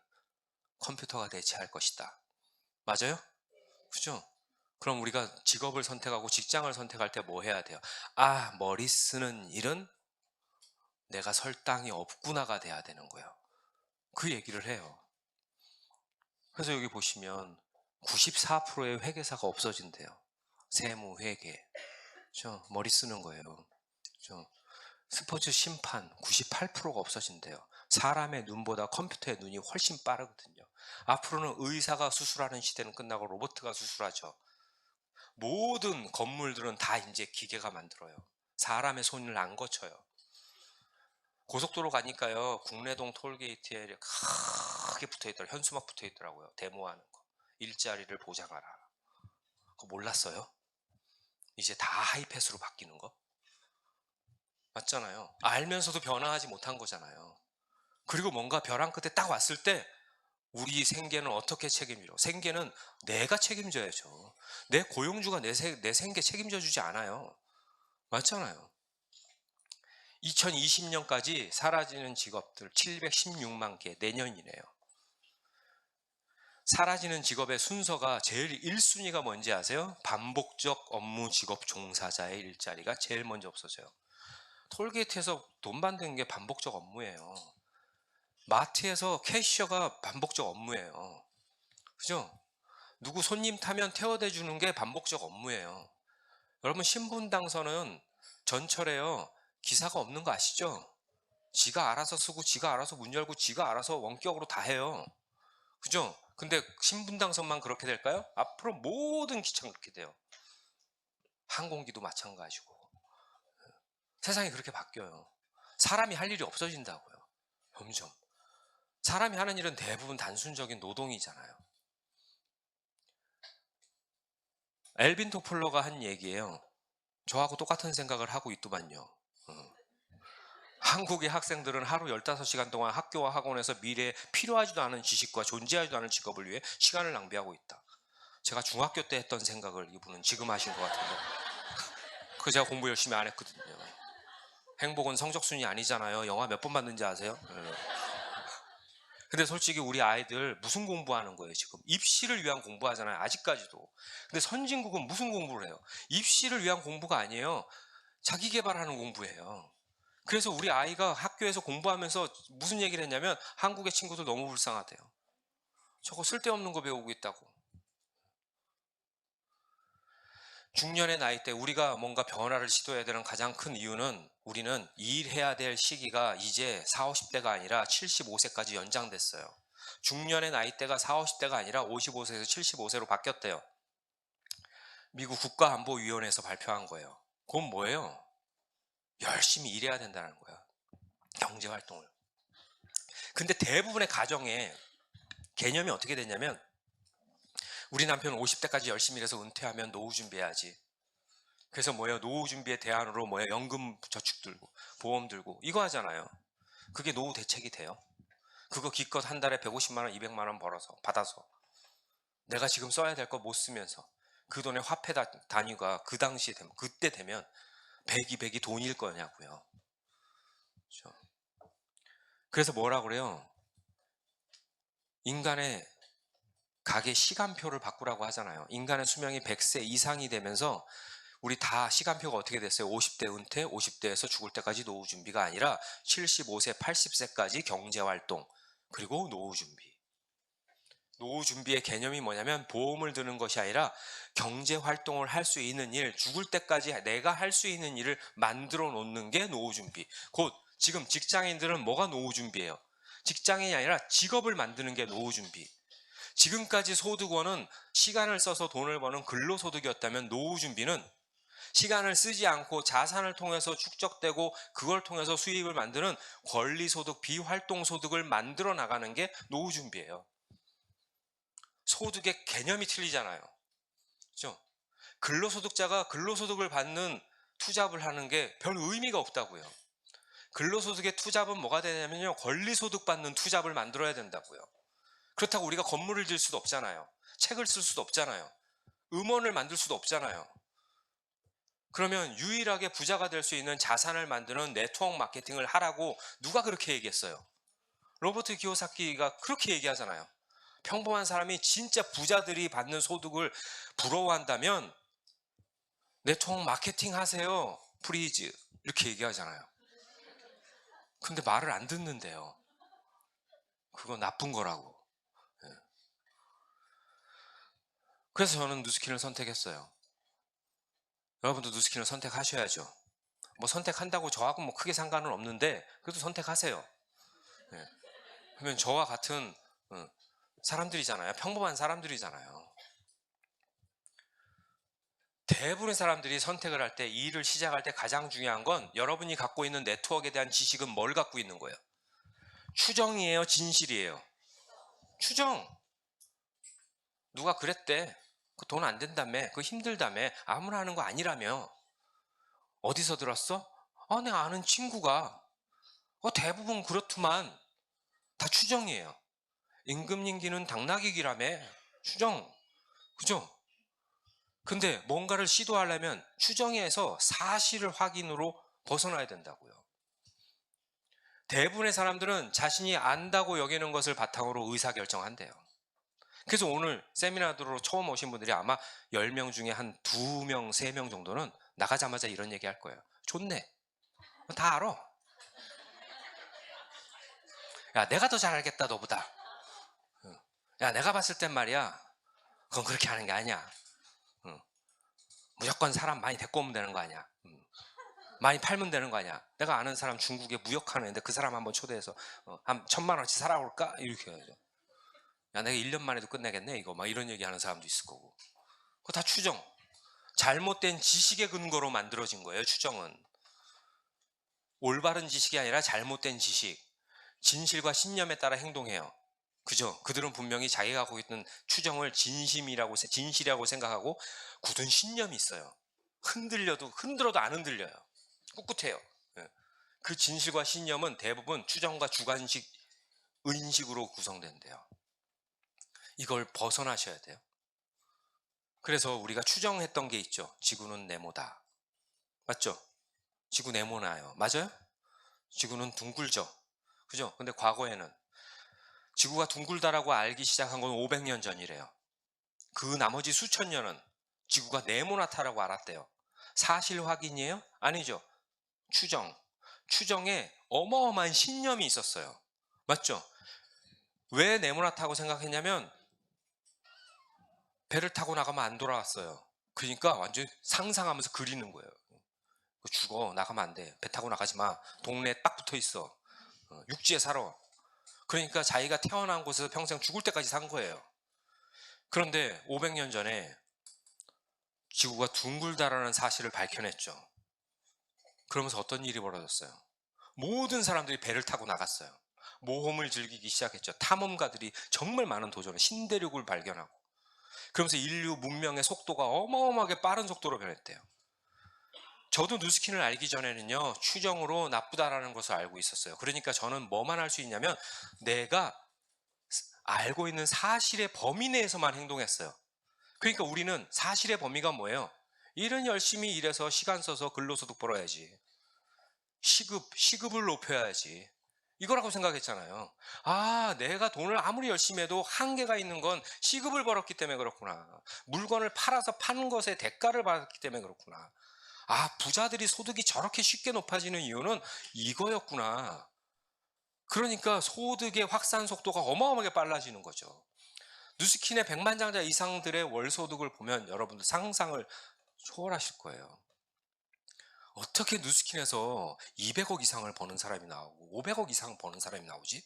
컴퓨터가 대체할 것이다. 맞아요? 그죠? 그럼 우리가 직업을 선택하고 직장을 선택할 때 뭐 해야 돼요? 아, 머리 쓰는 일은 내가 설 땅이 없구나가 돼야 되는 거예요. 그 얘기를 해요. 그래서 여기 보시면 94%의 회계사가 없어진대요. 세무, 회계. 그죠? 머리 쓰는 거예요. 그죠? 스포츠 심판 98%가 없어진대요. 사람의 눈보다 컴퓨터의 눈이 훨씬 빠르거든요. 앞으로는 의사가 수술하는 시대는 끝나고 로봇가 수술하죠. 모든 건물들은 다 이제 기계가 만들어요. 사람의 손을 안 거쳐요. 고속도로 가니까요, 국내동 톨게이트에 이렇게 크게 붙어있더라고요. 현수막 붙어있더라고요. 데모하는 거. 일자리를 보장하라. 그거 몰랐어요? 이제 다 하이패스로 바뀌는 거? 맞잖아요. 알면서도 변화하지 못한 거잖아요. 그리고 뭔가 벼랑 끝에 딱 왔을 때 우리 생계는 어떻게 책임져? 생계는 내가 책임져야죠. 내 고용주가 내 생계 책임져 주지 않아요. 맞잖아요. 2020년까지 사라지는 직업들 716만 개, 내년이네요. 사라지는 직업의 순서가 제일 1순위가 뭔지 아세요? 반복적 업무 직업 종사자의 일자리가 제일 먼저 없어져요. 톨게이트에서 돈 받는 게 반복적 업무예요. 마트에서 캐시어가 반복적 업무예요. 그죠? 누구 손님 타면 태워대 주는 게 반복적 업무예요. 여러분 신분당선은 전철에요. 기사가 없는 거 아시죠? 지가 알아서 쓰고 지가 알아서 문 열고 지가 알아서 원격으로 다 해요. 그죠? 근데 신분당선만 그렇게 될까요? 앞으로 모든 기차는 그렇게 돼요. 항공기도 마찬가지고. 세상이 그렇게 바뀌어요. 사람이 할 일이 없어진다고요. 점점. 사람이 하는 일은 대부분 단순적인 노동이잖아요. 엘빈 토플러가 한 얘기예요. 저하고 똑같은 생각을 하고 있더만요. 한국의 학생들은 하루 15시간 동안 학교와 학원에서 미래에 필요하지도 않은 지식과 존재하지도 않은 직업을 위해 시간을 낭비하고 있다. 제가 중학교 때 했던 생각을 이분은 지금 하신 것 같은데 그 제가 공부 열심히 안 했거든요. 행복은 성적순이 아니잖아요. 영화 몇 번 봤는지 아세요? 근데 솔직히 우리 아이들 무슨 공부하는 거예요 지금? 입시를 위한 공부하잖아요 아직까지도. 근데 선진국은 무슨 공부를 해요? 입시를 위한 공부가 아니에요. 자기 개발하는 공부예요. 그래서 우리 아이가 학교에서 공부하면서 무슨 얘기를 했냐면 한국의 친구들 너무 불쌍하대요. 저거 쓸데없는 거 배우고 있다고. 중년의 나이 때 우리가 뭔가 변화를 시도해야 되는 가장 큰 이유는 우리는 일해야 될 시기가 이제 40, 50대가 아니라 75세까지 연장됐어요. 중년의 나이대가 40, 50대가 아니라 55세에서 75세로 바뀌었대요. 미국 국가안보위원회에서 발표한 거예요. 그건 뭐예요? 열심히 일해야 된다는 거예요. 경제활동을. 근데 대부분의 가정에 개념이 어떻게 되냐면 우리 남편은 50대까지 열심히 일해서 은퇴하면 노후 준비해야지. 그래서 뭐예요? 노후 준비의 대안으로 뭐예요? 연금 저축 들고 보험 들고 이거 하잖아요. 그게 노후 대책이 돼요. 그거 기껏 한 달에 150만 원, 200만 원 벌어서 받아서 내가 지금 써야 될 거 못 쓰면서 그 돈의 화폐 단위가 그 당시에 되면 그때 되면 100, 200이 돈일 거냐고요. 그렇죠? 그래서 뭐라 그래요? 인간의 가계 시간표를 바꾸라고 하잖아요. 인간의 수명이 100세 이상이 되면서 우리 다 시간표가 어떻게 됐어요? 50대 은퇴, 50대에서 죽을 때까지 노후 준비가 아니라 75세, 80세까지 경제활동, 그리고 노후 준비. 노후 준비의 개념이 뭐냐면 보험을 드는 것이 아니라 경제활동을 할 수 있는 일, 죽을 때까지 내가 할 수 있는 일을 만들어 놓는 게 노후 준비. 곧 지금 직장인들은 뭐가 노후 준비예요? 직장인이 아니라 직업을 만드는 게 노후 준비. 지금까지 소득원은 시간을 써서 돈을 버는 근로소득이었다면 노후 준비는 시간을 쓰지 않고 자산을 통해서 축적되고 그걸 통해서 수입을 만드는 권리소득, 비활동소득을 만들어 나가는 게 노후 준비예요. 소득의 개념이 틀리잖아요. 그렇죠? 근로소득자가 근로소득을 받는 투잡을 하는 게 별 의미가 없다고요. 근로소득의 투잡은 뭐가 되냐면요. 권리소득 받는 투잡을 만들어야 된다고요. 그렇다고 우리가 건물을 질 수도 없잖아요. 책을 쓸 수도 없잖아요. 음원을 만들 수도 없잖아요. 그러면 유일하게 부자가 될 수 있는 자산을 만드는 네트워크 마케팅을 하라고 누가 그렇게 얘기했어요? 로버트 기요사키가 그렇게 얘기하잖아요. 평범한 사람이 진짜 부자들이 받는 소득을 부러워한다면 네트워크 마케팅 하세요. 프리즈. 이렇게 얘기하잖아요. 근데 말을 안 듣는데요. 그거 나쁜 거라고. 예. 그래서 저는 누스킨을 선택했어요. 여러분도 누스킨을 선택하셔야죠. 뭐 선택한다고 저하고 뭐 크게 상관은 없는데 그래도 선택하세요. 예. 그러면 저와 같은 사람들이잖아요. 평범한 사람들이잖아요. 대부분의 사람들이 선택을 할 때, 이 일을 시작할 때 가장 중요한 건 여러분이 갖고 있는 네트워크에 대한 지식은 뭘 갖고 있는 거예요? 추정이에요? 진실이에요? 추정. 누가 그랬대. 그 돈 안 된다며. 그 힘들다며. 아무나 하는 거 아니라며. 어디서 들었어? 내가 아는 친구가 대부분 그렇더만 다 추정이에요. 임금님기는 당나귀기라며 추정. 그죠? 근데 뭔가를 시도하려면 추정에서 사실을 확인으로 벗어나야 된다고요. 대부분의 사람들은 자신이 안다고 여기는 것을 바탕으로 의사결정한대요. 그래서 오늘 세미나로 처음 오신 분들이 아마 10명 중에 한 2명, 3명 정도는 나가자마자 이런 얘기 할 거예요. 좋네. 다 알아. 야, 내가 더 잘 알겠다, 너보다. 야, 내가 봤을 땐 말이야. 그건 그렇게 하는 게 아니야. 무조건 사람 많이 데리고 오면 되는 거 아니야. 많이 팔면 되는 거 아니야. 내가 아는 사람 중국에 무역하는 애인데 그 사람 한번 초대해서 한 1,000만 원씩 살아올까? 이렇게 해야죠. 야, 내가 1년 만에도 끝내겠네 이거. 막 이런 얘기 하는 사람도 있을 거고. 그거 다 추정. 잘못된 지식의 근거로 만들어진 거예요. 추정은. 올바른 지식이 아니라 잘못된 지식. 진실과 신념에 따라 행동해요. 그죠? 그들은 분명히 자기가 갖고 있는 추정을 진실이라고 생각하고 굳은 신념이 있어요. 흔들어도 안 흔들려요. 꿋꿋해요. 예. 그 진실과 신념은 대부분 추정과 주관식, 의식으로 구성된대요. 이걸 벗어나셔야 돼요. 그래서 우리가 추정했던 게 있죠. 지구는 네모다. 맞죠? 지구 네모나요. 맞아요? 지구는 둥글죠. 그죠? 근데 과거에는 지구가 둥글다라고 알기 시작한 건 500년 전이래요. 그 나머지 수천 년은 지구가 네모나다라고 알았대요. 사실 확인이에요? 아니죠. 추정. 추정에 어마어마한 신념이 있었어요. 맞죠? 왜 네모나다고 생각했냐면 배를 타고 나가면 안 돌아왔어요. 그러니까 완전 상상하면서 그리는 거예요. 죽어. 나가면 안 돼. 배 타고 나가지 마. 동네에 딱 붙어 있어. 육지에 살아. 그러니까 자기가 태어난 곳에서 평생 죽을 때까지 산 거예요. 그런데 500년 전에 지구가 둥글다라는 사실을 밝혀냈죠. 그러면서 어떤 일이 벌어졌어요? 모든 사람들이 배를 타고 나갔어요. 모험을 즐기기 시작했죠. 탐험가들이 정말 많은 도전을, 신대륙을 발견하고. 그러면서 인류 문명의 속도가 어마어마하게 빠른 속도로 변했대요. 저도 누스킨을 알기 전에는요, 추정으로 나쁘다라는 것을 알고 있었어요. 그러니까 저는 뭐만 할 수 있냐면 내가 알고 있는 사실의 범위 내에서만 행동했어요. 그러니까 우리는 사실의 범위가 뭐예요? 일은 열심히 일해서 시간 써서 근로소득 벌어야지. 시급을 높여야지. 이거라고 생각했잖아요. 내가 돈을 아무리 열심히 해도 한계가 있는 건 시급을 벌었기 때문에 그렇구나. 물건을 팔아서 파는 것에 대가를 받았기 때문에 그렇구나. 부자들이 소득이 저렇게 쉽게 높아지는 이유는 이거였구나. 그러니까 소득의 확산 속도가 어마어마하게 빨라지는 거죠. 누스킨의 백만장자 이상들의 월소득을 보면 여러분들 상상을 초월하실 거예요. 어떻게 누스킨에서 200억 이상을 버는 사람이 나오고 500억 이상 버는 사람이 나오지?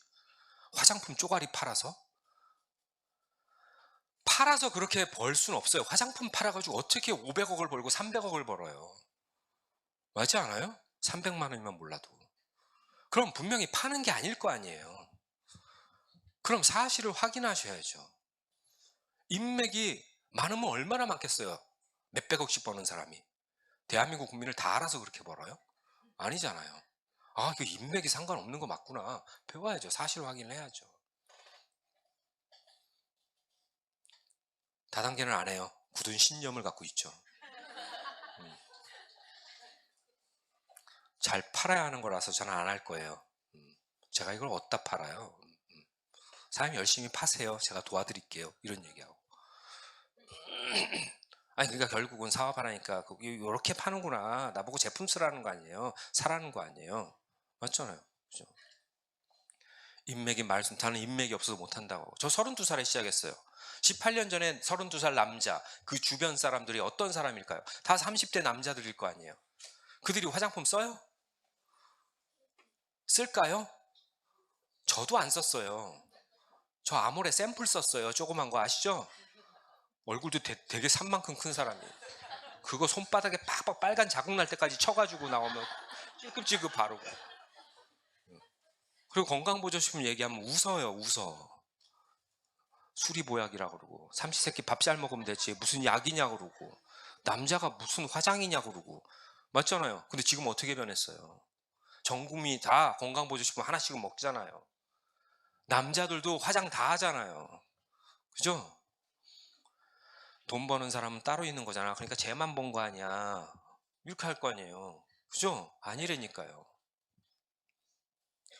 화장품 쪼가리 팔아서 그렇게 벌 수는 없어요. 화장품 팔아가지고 어떻게 500억을 벌고 300억을 벌어요. 맞지 않아요? 300만 원이면 몰라도. 그럼 분명히 파는 게 아닐 거 아니에요. 그럼 사실을 확인하셔야죠. 인맥이 많으면 얼마나 많겠어요? 몇백억씩 버는 사람이. 대한민국 국민을 다 알아서 그렇게 벌어요? 아니잖아요. 그 인맥이 상관없는 거 맞구나. 배워야죠. 사실 확인을 해야죠. 다단계는 안 해요. 굳은 신념을 갖고 있죠. 잘 팔아야 하는 거라서 저는 안 할 거예요. 제가 이걸 어디다 팔아요? 사장님 열심히 파세요. 제가 도와드릴게요. 이런 얘기하고. 그러니까 결국은 사업하라니까 이렇게 파는구나. 나보고 제품 쓰라는 거 아니에요. 사라는 거 아니에요. 맞잖아요. 그죠? 나는 인맥이 없어서 못한다고. 저 32살에 시작했어요. 18년 전에 32살 남자, 그 주변 사람들이 어떤 사람일까요? 다 30대 남자들일 거 아니에요. 그들이 화장품 써요? 쓸까요? 저도 안 썼어요. 저 아모레 샘플 썼어요. 조그만 거 아시죠? 얼굴도 되게 산만큼 큰 사람이. 그거 손바닥에 팍팍 빨간 자국 날 때까지 쳐가지고 나오면 찔끔찔끔 바르고. 그리고 건강보조식품 얘기하면 웃어. 수리보약이라고 그러고 삼시세끼 밥 잘 먹으면 되지 무슨 약이냐고 그러고 남자가 무슨 화장이냐고 그러고 맞잖아요. 근데 지금 어떻게 변했어요? 전 국민이 다 건강보조식품 하나씩은 먹잖아요. 남자들도 화장 다 하잖아요. 그죠? 돈 버는 사람은 따로 있는 거잖아. 그러니까 쟤만 본 거 아니야. 이렇게 할 거 아니에요. 그죠? 아니라니까요.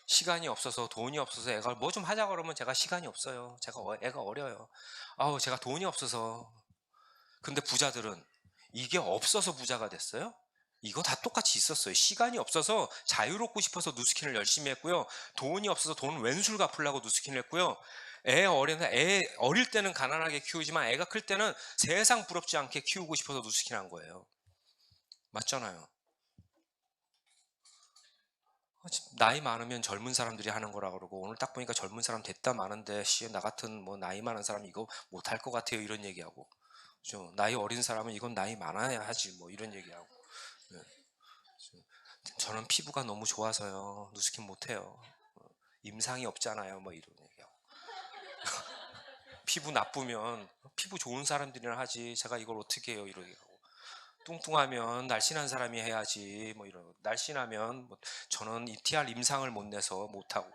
시간이 없어서 돈이 없어서 애가 뭐 좀 하자 그러면 제가 시간이 없어요. 애가 어려요. 아우 제가 돈이 없어서. 근데 부자들은 이게 없어서 부자가 됐어요? 이거 다 똑같이 있었어요. 시간이 없어서 자유롭고 싶어서 누스킨을 열심히 했고요. 돈이 없어서 돈 왼술 갚으려고 누스킨을 했고요. 애 어릴 때는 가난하게 키우지만 애가 클 때는 세상 부럽지 않게 키우고 싶어서 누스킨 한 거예요. 맞잖아요. 나이 많으면 젊은 사람들이 하는 거라 그러고 오늘 딱 보니까 젊은 사람 됐다 마는데 나 같은 뭐 나이 많은 사람 이거 못할 것 같아요 이런 얘기하고 그죠? 나이 어린 사람은 이건 나이 많아야 하지 뭐 이런 얘기하고 예. 저는 피부가 너무 좋아서요 누스킨 못해요 임상이 없잖아요 뭐 이런 얘기하고 피부 나쁘면 피부 좋은 사람들이나 하지 제가 이걸 어떻게 해요 이런 얘기하고 뚱뚱하면 날씬한 사람이 해야지 뭐 이런 날씬하면 뭐 저는 ETR 임상을 못 내서 못하고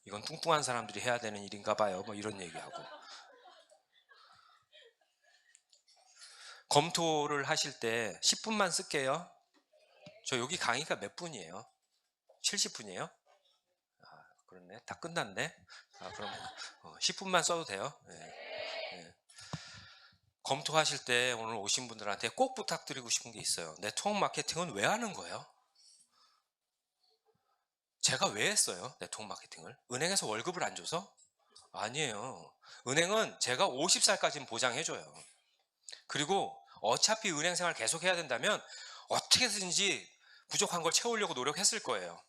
이건 뚱뚱한 사람들이 해야 되는 일인가 봐요 뭐 이런 얘기하고 검토를 하실 때 10분만 쓸게요 저 여기 강의가 몇 분이에요? 70분이에요? 그렇네 다 끝났네 그럼 10분만 써도 돼요 네, 네. 검토하실 때 오늘 오신 분들한테 꼭 부탁드리고 싶은 게 있어요 네트워크 마케팅은 왜 하는 거예요? 제가 왜 했어요? 네트워크 마케팅을? 은행에서 월급을 안 줘서? 아니에요. 은행은 제가 50살까지는 보장해줘요. 그리고 어차피 은행 생활 계속 해야 된다면 어떻게든지 부족한 걸 채우려고 노력했을 거예요.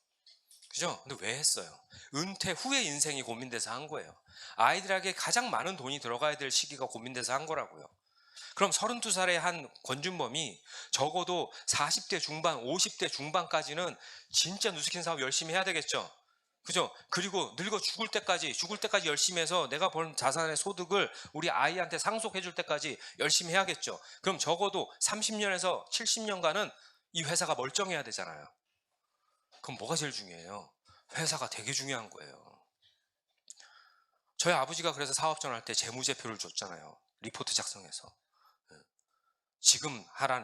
그죠? 근데 왜 했어요? 은퇴 후의 인생이 고민돼서 한 거예요. 아이들에게 가장 많은 돈이 들어가야 될 시기가 고민돼서 한 거라고요. 그럼 32살의 한 권준범이 적어도 40대 중반, 50대 중반까지는 진짜 누스킨 사업 열심히 해야 되겠죠. 그죠? 그리고 늙어 죽을 때까지 열심히 해서 내가 번 자산의 소득을 우리 아이한테 상속해 줄 때까지 열심히 해야겠죠. 그럼 적어도 30년에서 70년간은 이 회사가 멀쩡해야 되잖아요. 그럼 뭐가 제일 중요해요? 회사가 되게 중요한 거예요. 저희 아버지가 그래서 사업전 할 때 재무제표를 줬잖아요. 리포트 작성해서.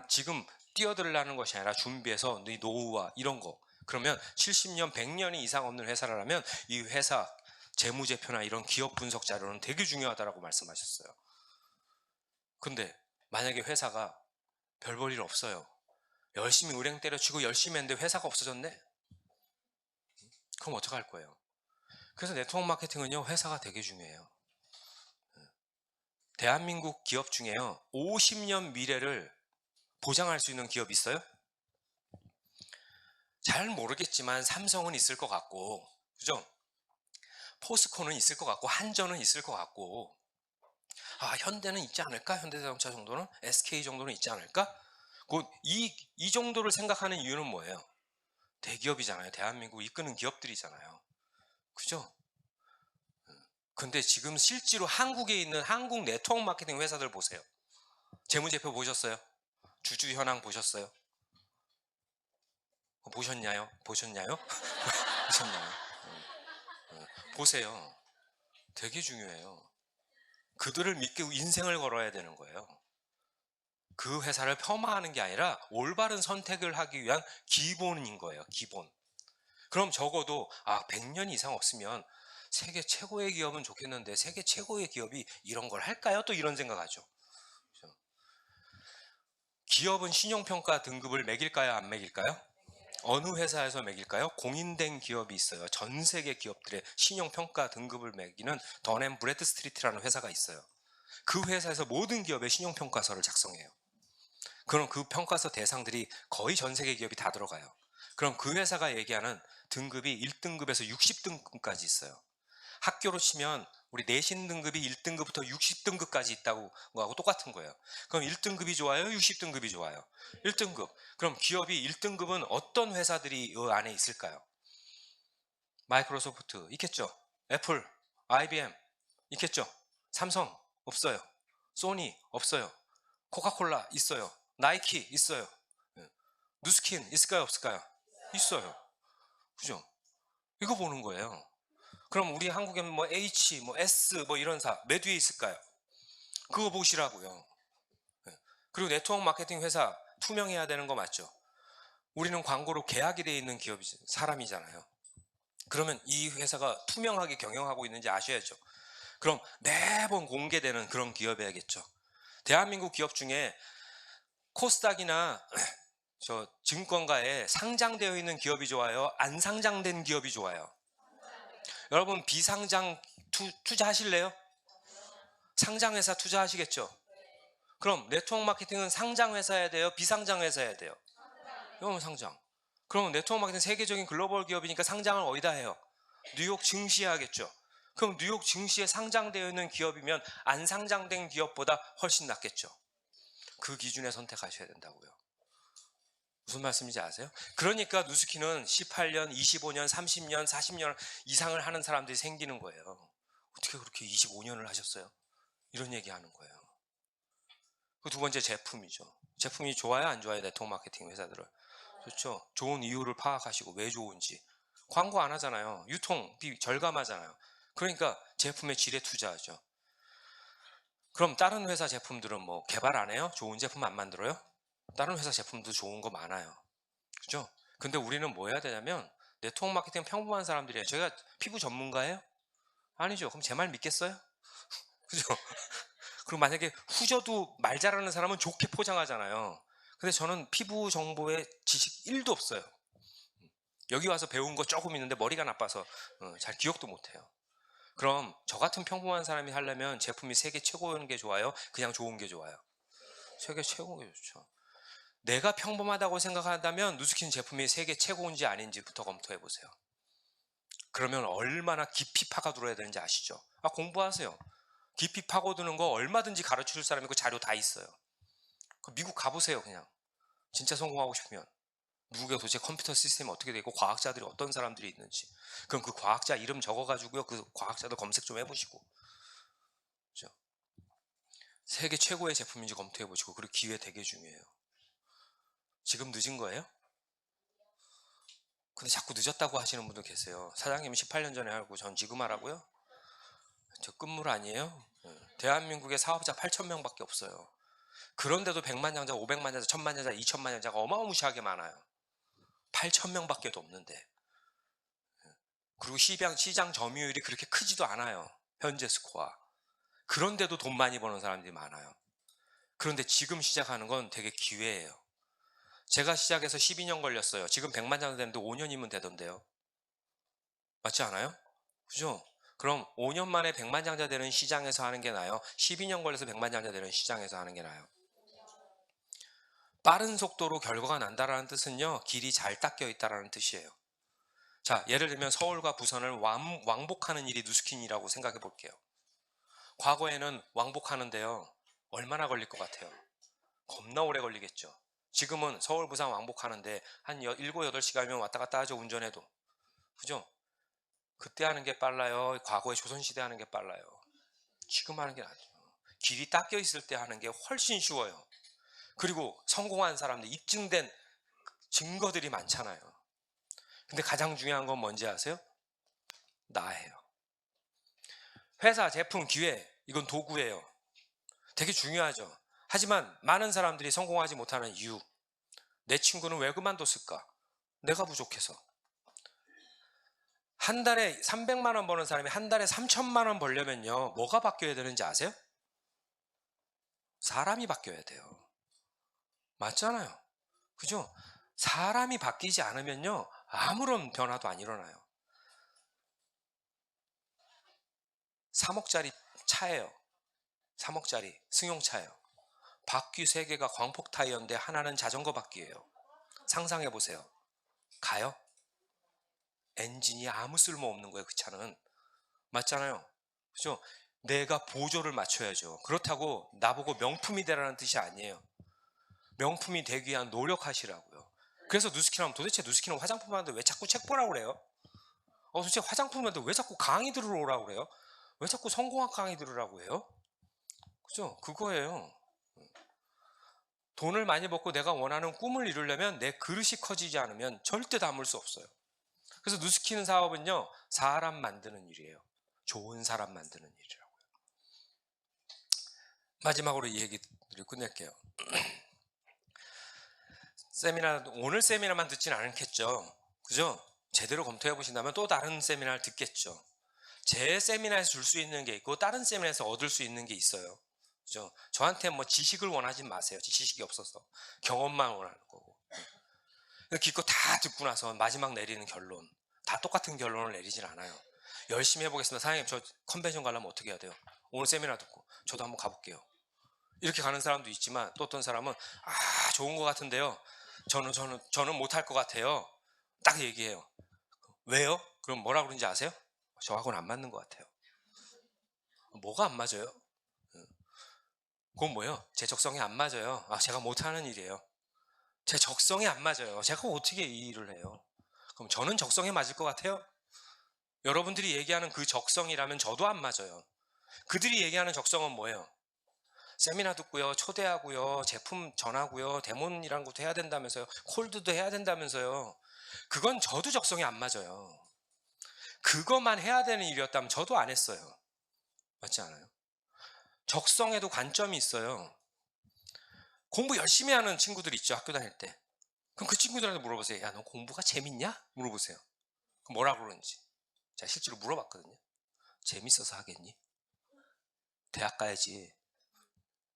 지금 뛰어들라는 것이 아니라 준비해서 네 노후와 이런 거. 그러면 70년, 100년이 이상 없는 회사라면 이 회사 재무제표나 이런 기업 분석 자료는 되게 중요하다라고 말씀하셨어요. 근데 만약에 회사가 별 볼 일 없어요. 열심히 은행 때려치고 열심히 했는데 회사가 없어졌네? 그럼 어떡할 거예요? 그래서 네트워크 마케팅은요, 회사가 되게 중요해요. 대한민국 기업 중에요, 50년 미래를 보장할 수 있는 기업이 있어요? 잘 모르겠지만 삼성은 있을 것 같고, 그죠? 포스코는 있을 것 같고, 한전은 있을 것 같고, 현대는 있지 않을까? 현대자동차 정도는? SK 정도는 있지 않을까? 이 정도를 생각하는 이유는 뭐예요? 대기업이잖아요. 대한민국 이끄는 기업들이잖아요. 그죠? 근데 지금 실제로 한국에 있는 한국 네트워크 마케팅 회사들 보세요. 재무제표 보셨어요? 주주 현황 보셨어요? 보셨냐요? 보셨냐요? 보셨나요? 보세요. 되게 중요해요. 그들을 믿고 인생을 걸어야 되는 거예요. 그 회사를 폄하하는 게 아니라 올바른 선택을 하기 위한 기본인 거예요. 기본. 그럼 적어도 100년 이상 없으면 세계 최고의 기업은 좋겠는데 세계 최고의 기업이 이런 걸 할까요? 또 이런 생각하죠. 그죠? 기업은 신용평가 등급을 매길까요? 안 매길까요? 어느 회사에서 매길까요? 공인된 기업이 있어요. 전 세계 기업들의 신용평가 등급을 매기는 던앤브래드스트리트라는 회사가 있어요. 그 회사에서 모든 기업의 신용평가서를 작성해요. 그럼 그 평가서 대상들이 거의 전 세계 기업이 다 들어가요. 그럼 그 회사가 얘기하는 등급이 1등급에서 60등급까지 있어요. 학교로 치면 우리 내신 등급이 1등급부터 60등급까지 있다고 하고 똑같은 거예요. 그럼 1등급이 좋아요? 60등급이 좋아요? 1등급. 그럼 기업이 1등급은 어떤 회사들이 이 안에 있을까요? 마이크로소프트 있겠죠? 애플, IBM 있겠죠? 삼성 없어요. 소니 없어요. 코카콜라 있어요. 나이키 있어요. 예. 누스킨 있을까요, 없을까요? 있어요. 그죠? 이거 보는 거예요. 그럼 우리 한국에는 뭐 H, 뭐 S, 뭐 이런 몇 위에 있을까요? 그거 보시라고요. 예. 그리고 네트워크 마케팅 회사 투명해야 되는 거 맞죠? 우리는 광고로 계약이 돼 있는 사람이잖아요. 그러면 이 회사가 투명하게 경영하고 있는지 아셔야죠. 그럼 매번 공개되는 그런 기업이야겠죠. 대한민국 기업 중에 코스닥이나 저 증권가에 상장되어 있는 기업이 좋아요? 안 상장된 기업이 좋아요? 여러분 비상장 투자하실래요? 상장회사 투자하시겠죠? 그럼 네트워크 마케팅은 상장회사여야 돼요? 비상장회사여야 돼요? 이건 상장. 그럼 네트워크 마케팅 세계적인 글로벌 기업이니까 상장을 어디다 해요? 뉴욕 증시에 하겠죠. 그럼 뉴욕 증시에 상장되어 있는 기업이면 안 상장된 기업보다 훨씬 낫겠죠. 그 기준에 선택하셔야 된다고요. 무슨 말씀인지 아세요? 그러니까 누스키는 18년, 25년, 30년, 40년 이상을 하는 사람들이 생기는 거예요. 어떻게 그렇게 25년을 하셨어요? 이런 얘기 하는 거예요. 그 두 번째 제품이죠. 제품이 좋아요, 안 좋아요? 네트워크 마케팅 회사들은. 좋죠. 좋은 이유를 파악하시고 왜 좋은지. 광고 안 하잖아요. 유통비 절감하잖아요. 그러니까 제품의 질에 투자하죠. 그럼 다른 회사 제품들은 뭐 개발 안 해요? 좋은 제품 안 만들어요? 다른 회사 제품도 좋은 거 많아요. 그죠? 근데 우리는 뭐 해야 되냐면 네트워크 마케팅 평범한 사람들이에요. 제가 피부 전문가예요? 아니죠. 그럼 제 말 믿겠어요? 그죠? 그리고 만약에 후져도 말 잘하는 사람은 좋게 포장하잖아요. 근데 저는 피부 정보에 지식 1도 없어요. 여기 와서 배운 거 조금 있는데 머리가 나빠서 잘 기억도 못해요. 그럼 저 같은 평범한 사람이 하려면 제품이 세계 최고인 게 좋아요? 그냥 좋은 게 좋아요? 세계 최고인 게 좋죠. 내가 평범하다고 생각한다면 누스킨 제품이 세계 최고인지 아닌지부터 검토해 보세요. 그러면 얼마나 깊이 파고들어야 되는지 아시죠? 공부하세요. 깊이 파고드는 거 얼마든지 가르쳐줄 사람 있고 자료 다 있어요. 미국 가보세요. 그냥 진짜 성공하고 싶으면 미국에 도대체 컴퓨터 시스템이 어떻게 되고 과학자들이 어떤 사람들이 있는지, 그럼 그 과학자 이름 적어가지고요 그 과학자도 검색 좀 해보시고, 그죠? 세계 최고의 제품인지 검토해 보시고. 그리고 기회 되게 중요해요. 지금 늦은 거예요? 근데 자꾸 늦었다고 하시는 분도 계세요. 사장님이 18년 전에 하고 전 지금 하라고요? 저 끝물 아니에요? 대한민국에 사업자 8,000명밖에 없어요. 그런데도 100만 장자, 500만 장자, 1000만 장자, 2000만 장자가 어마무시하게 많아요. 8,000명밖에 없는데. 그리고 시장 점유율이 그렇게 크지도 않아요. 현재 스코어. 그런데도 돈 많이 버는 사람들이 많아요. 그런데 지금 시작하는 건 되게 기회예요. 제가 시작해서 12년 걸렸어요. 지금 100만 장자 되는데 5년이면 되던데요. 맞지 않아요? 그죠? 그럼 5년 만에 100만 장자 되는 시장에서 하는 게 나아요? 12년 걸려서 100만 장자 되는 시장에서 하는 게 나아요? 빠른 속도로 결과가 난다라는 뜻은요, 길이 잘 닦여 있다라는 뜻이에요. 자, 예를 들면 서울과 부산을 왕복하는 일이 누스킨이라고 생각해 볼게요. 과거에는 왕복하는데요, 얼마나 걸릴 것 같아요? 겁나 오래 걸리겠죠. 지금은 서울, 부산 왕복하는데 한 7, 8시간이면 왔다 갔다 하죠, 운전해도. 그죠? 그때 하는 게 빨라요? 과거에 조선시대 하는 게 빨라요? 지금 하는 게 낫죠. 길이 닦여 있을 때 하는 게 훨씬 쉬워요. 그리고 성공한 사람들, 입증된 증거들이 많잖아요. 근데 가장 중요한 건 뭔지 아세요? 나예요. 회사, 제품, 기회, 이건 도구예요. 되게 중요하죠. 하지만 많은 사람들이 성공하지 못하는 이유, 내 친구는 왜 그만뒀을까? 내가 부족해서. 한 달에 300만 원 버는 사람이 한 달에 3천만 원 벌려면요, 뭐가 바뀌어야 되는지 아세요? 사람이 바뀌어야 돼요. 맞잖아요. 그죠? 사람이 바뀌지 않으면요, 아무런 변화도 안 일어나요. 3억짜리 차예요. 3억짜리 승용차예요. 바퀴 3개가 광폭 타이어인데 하나는 자전거 바퀴예요. 상상해 보세요. 가요? 엔진이 아무 쓸모 없는 거예요, 그 차는. 맞잖아요. 그죠? 내가 보조를 맞춰야죠. 그렇다고 나보고 명품이 되라는 뜻이 아니에요. 명품이 되기 위한 노력하시라고요. 그래서 누스킨 하면 도대체 누스킨은 화장품 하는데 왜 자꾸 책 보라고 그래요? 도대체 화장품 하는데 왜 자꾸 강의 들으러 오라고 그래요? 왜 자꾸 성공학 강의 들으라고 해요? 그죠? 그거예요. 돈을 많이 벌고 내가 원하는 꿈을 이루려면 내 그릇이 커지지 않으면 절대 담을 수 없어요. 그래서 누스키는 사업은요, 사람 만드는 일이에요. 좋은 사람 만드는 일이라고요. 마지막으로 이 얘기를 끝낼게요. 오늘 세미나만 듣지는 않겠죠. 그죠? 제대로 검토해 보신다면 또 다른 세미나를 듣겠죠. 제 세미나에서 줄 수 있는 게 있고 다른 세미나에서 얻을 수 있는 게 있어요. 그죠? 저한테 뭐 지식을 원하지 마세요. 지식이 없어서 경험만 원하는 거고. 기껏 다 듣고 나서 마지막 내리는 결론 다 똑같은 결론을 내리진 않아요. 열심히 해보겠습니다. 사장님, 저 컨벤션 가려면 어떻게 해야 돼요? 오늘 세미나 듣고 저도 한번 가볼게요. 이렇게 가는 사람도 있지만 또 어떤 사람은 좋은 것 같은데요, 저는 못할 것 같아요. 딱 얘기해요. 왜요? 그럼 뭐라 그런지 아세요? 저하고는 안 맞는 것 같아요. 뭐가 안 맞아요? 그건 뭐예요? 제 적성에 안 맞아요. 제가 못하는 일이에요. 제 적성에 안 맞아요. 제가 어떻게 이 일을 해요? 그럼 저는 적성에 맞을 것 같아요? 여러분들이 얘기하는 그 적성이라면 저도 안 맞아요. 그들이 얘기하는 적성은 뭐예요? 세미나 듣고요, 초대하고요, 제품 전하고요, 데모이란 것도 해야 된다면서요, 콜드도 해야 된다면서요. 그건 저도 적성에 안 맞아요. 그것만 해야 되는 일이었다면 저도 안 했어요. 맞지 않아요? 적성에도 관점이 있어요. 공부 열심히 하는 친구들 있죠, 학교 다닐 때. 그럼 그 친구들한테 물어보세요. 야, 너 공부가 재밌냐? 물어보세요. 그럼 뭐라 그러는지. 제가 실제로 물어봤거든요. 재밌어서 하겠니? 대학 가야지.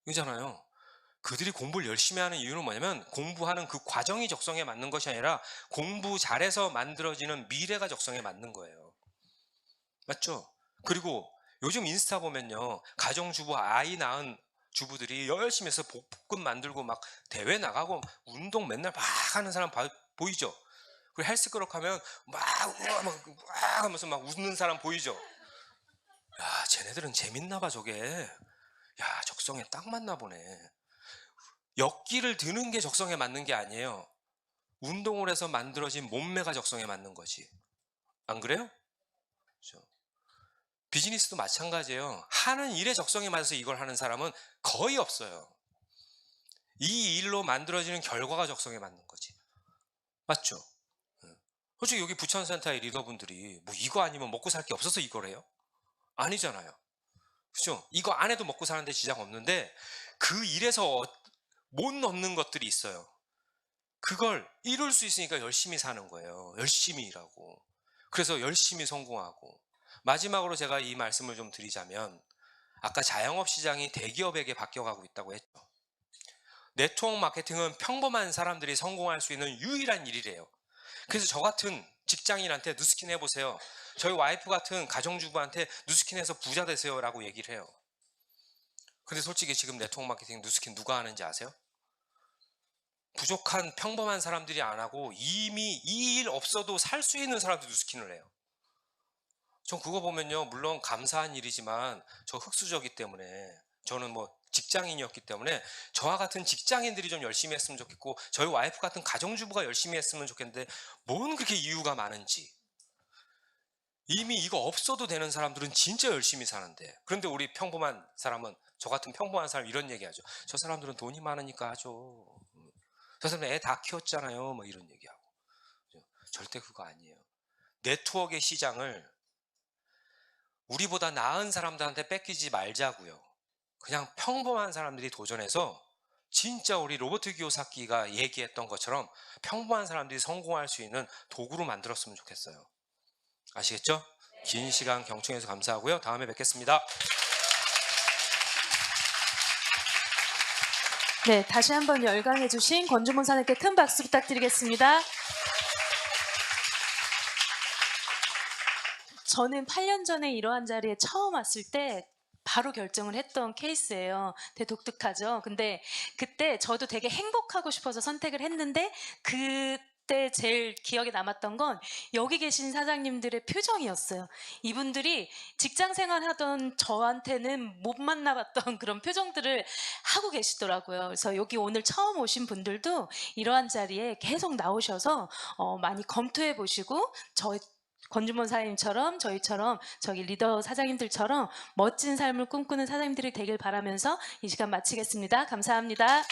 이잖아요. 그들이 공부를 열심히 하는 이유는 뭐냐면 공부하는 그 과정이 적성에 맞는 것이 아니라 공부 잘해서 만들어지는 미래가 적성에 맞는 거예요. 맞죠? 그리고 요즘 인스타 보면요, 가정주부, 아이 낳은 주부들이 열심히 해서 볶음 만들고 막 대회 나가고 운동 맨날 막 하는 사람 보이죠? 그리고 헬스클럽 하면 막 하면서 막 웃는 사람 보이죠? 야, 쟤네들은 재밌나 봐 저게. 야, 적성에 딱 맞나 보네. 역기를 드는 게 적성에 맞는 게 아니에요. 운동을 해서 만들어진 몸매가 적성에 맞는 거지. 안 그래요? 그렇죠. 비즈니스도 마찬가지예요. 하는 일에 적성에 맞아서 이걸 하는 사람은 거의 없어요. 이 일로 만들어지는 결과가 적성에 맞는 거지. 맞죠? 솔직히 여기 부천센터의 리더분들이 뭐 이거 아니면 먹고 살 게 없어서 이걸 해요? 아니잖아요. 그죠? 이거 안 해도 먹고 사는데 지장 없는데 그 일에서 못 넣는 것들이 있어요. 그걸 이룰 수 있으니까 열심히 사는 거예요. 열심히 일하고. 그래서 열심히 성공하고. 마지막으로 제가 이 말씀을 좀 드리자면, 아까 자영업 시장이 대기업에게 바뀌어가고 있다고 했죠. 네트워크 마케팅은 평범한 사람들이 성공할 수 있는 유일한 일이래요. 그래서 저 같은 직장인한테 누스킨 해보세요. 저희 와이프 같은 가정주부한테 누스킨 해서 부자 되세요 라고 얘기를 해요. 근데 솔직히 지금 네트워크 마케팅 누스킨 누가 하는지 아세요? 부족한 평범한 사람들이 안 하고 이미 이 일 없어도 살 수 있는 사람들이 누스킨을 해요. 전 그거 보면요, 물론 감사한 일이지만 저 흑수저기 때문에, 저는 뭐 직장인이었기 때문에 저와 같은 직장인들이 좀 열심히 했으면 좋겠고 저희 와이프 같은 가정주부가 열심히 했으면 좋겠는데 뭔 그렇게 이유가 많은지. 이미 이거 없어도 되는 사람들은 진짜 열심히 사는데, 그런데 우리 평범한 사람은, 저 같은 평범한 사람 이런 얘기하죠. 저 사람들은 돈이 많으니까 하죠. 저 사람 애 다 키웠잖아요. 뭐 이런 얘기하고. 절대 그거 아니에요. 네트워크의 시장을 우리보다 나은 사람들한테 뺏기지 말자고요. 그냥 평범한 사람들이 도전해서 진짜 우리 로버트 기요사키가 얘기했던 것처럼 평범한 사람들이 성공할 수 있는 도구로 만들었으면 좋겠어요. 아시겠죠? 긴 시간 경청해서 감사하고요. 다음에 뵙겠습니다. 네, 다시 한번 열강해 주신 권주문 사장님께 큰 박수 부탁드리겠습니다. 저는 8년 전에 이러한 자리에 처음 왔을 때 바로 결정을 했던 케이스예요. 되게 독특하죠. 근데 그때 저도 되게 행복하고 싶어서 선택을 했는데 그때 제일 기억에 남았던 건 여기 계신 사장님들의 표정이었어요. 이분들이 직장 생활하던 저한테는 못 만나봤던 그런 표정들을 하고 계시더라고요. 그래서 여기 오늘 처음 오신 분들도 이러한 자리에 계속 나오셔서 많이 검토해 보시고 권주문 사장님처럼 저희처럼 저기 리더 사장님들처럼 멋진 삶을 꿈꾸는 사장님들이 되길 바라면서 이 시간 마치겠습니다. 감사합니다.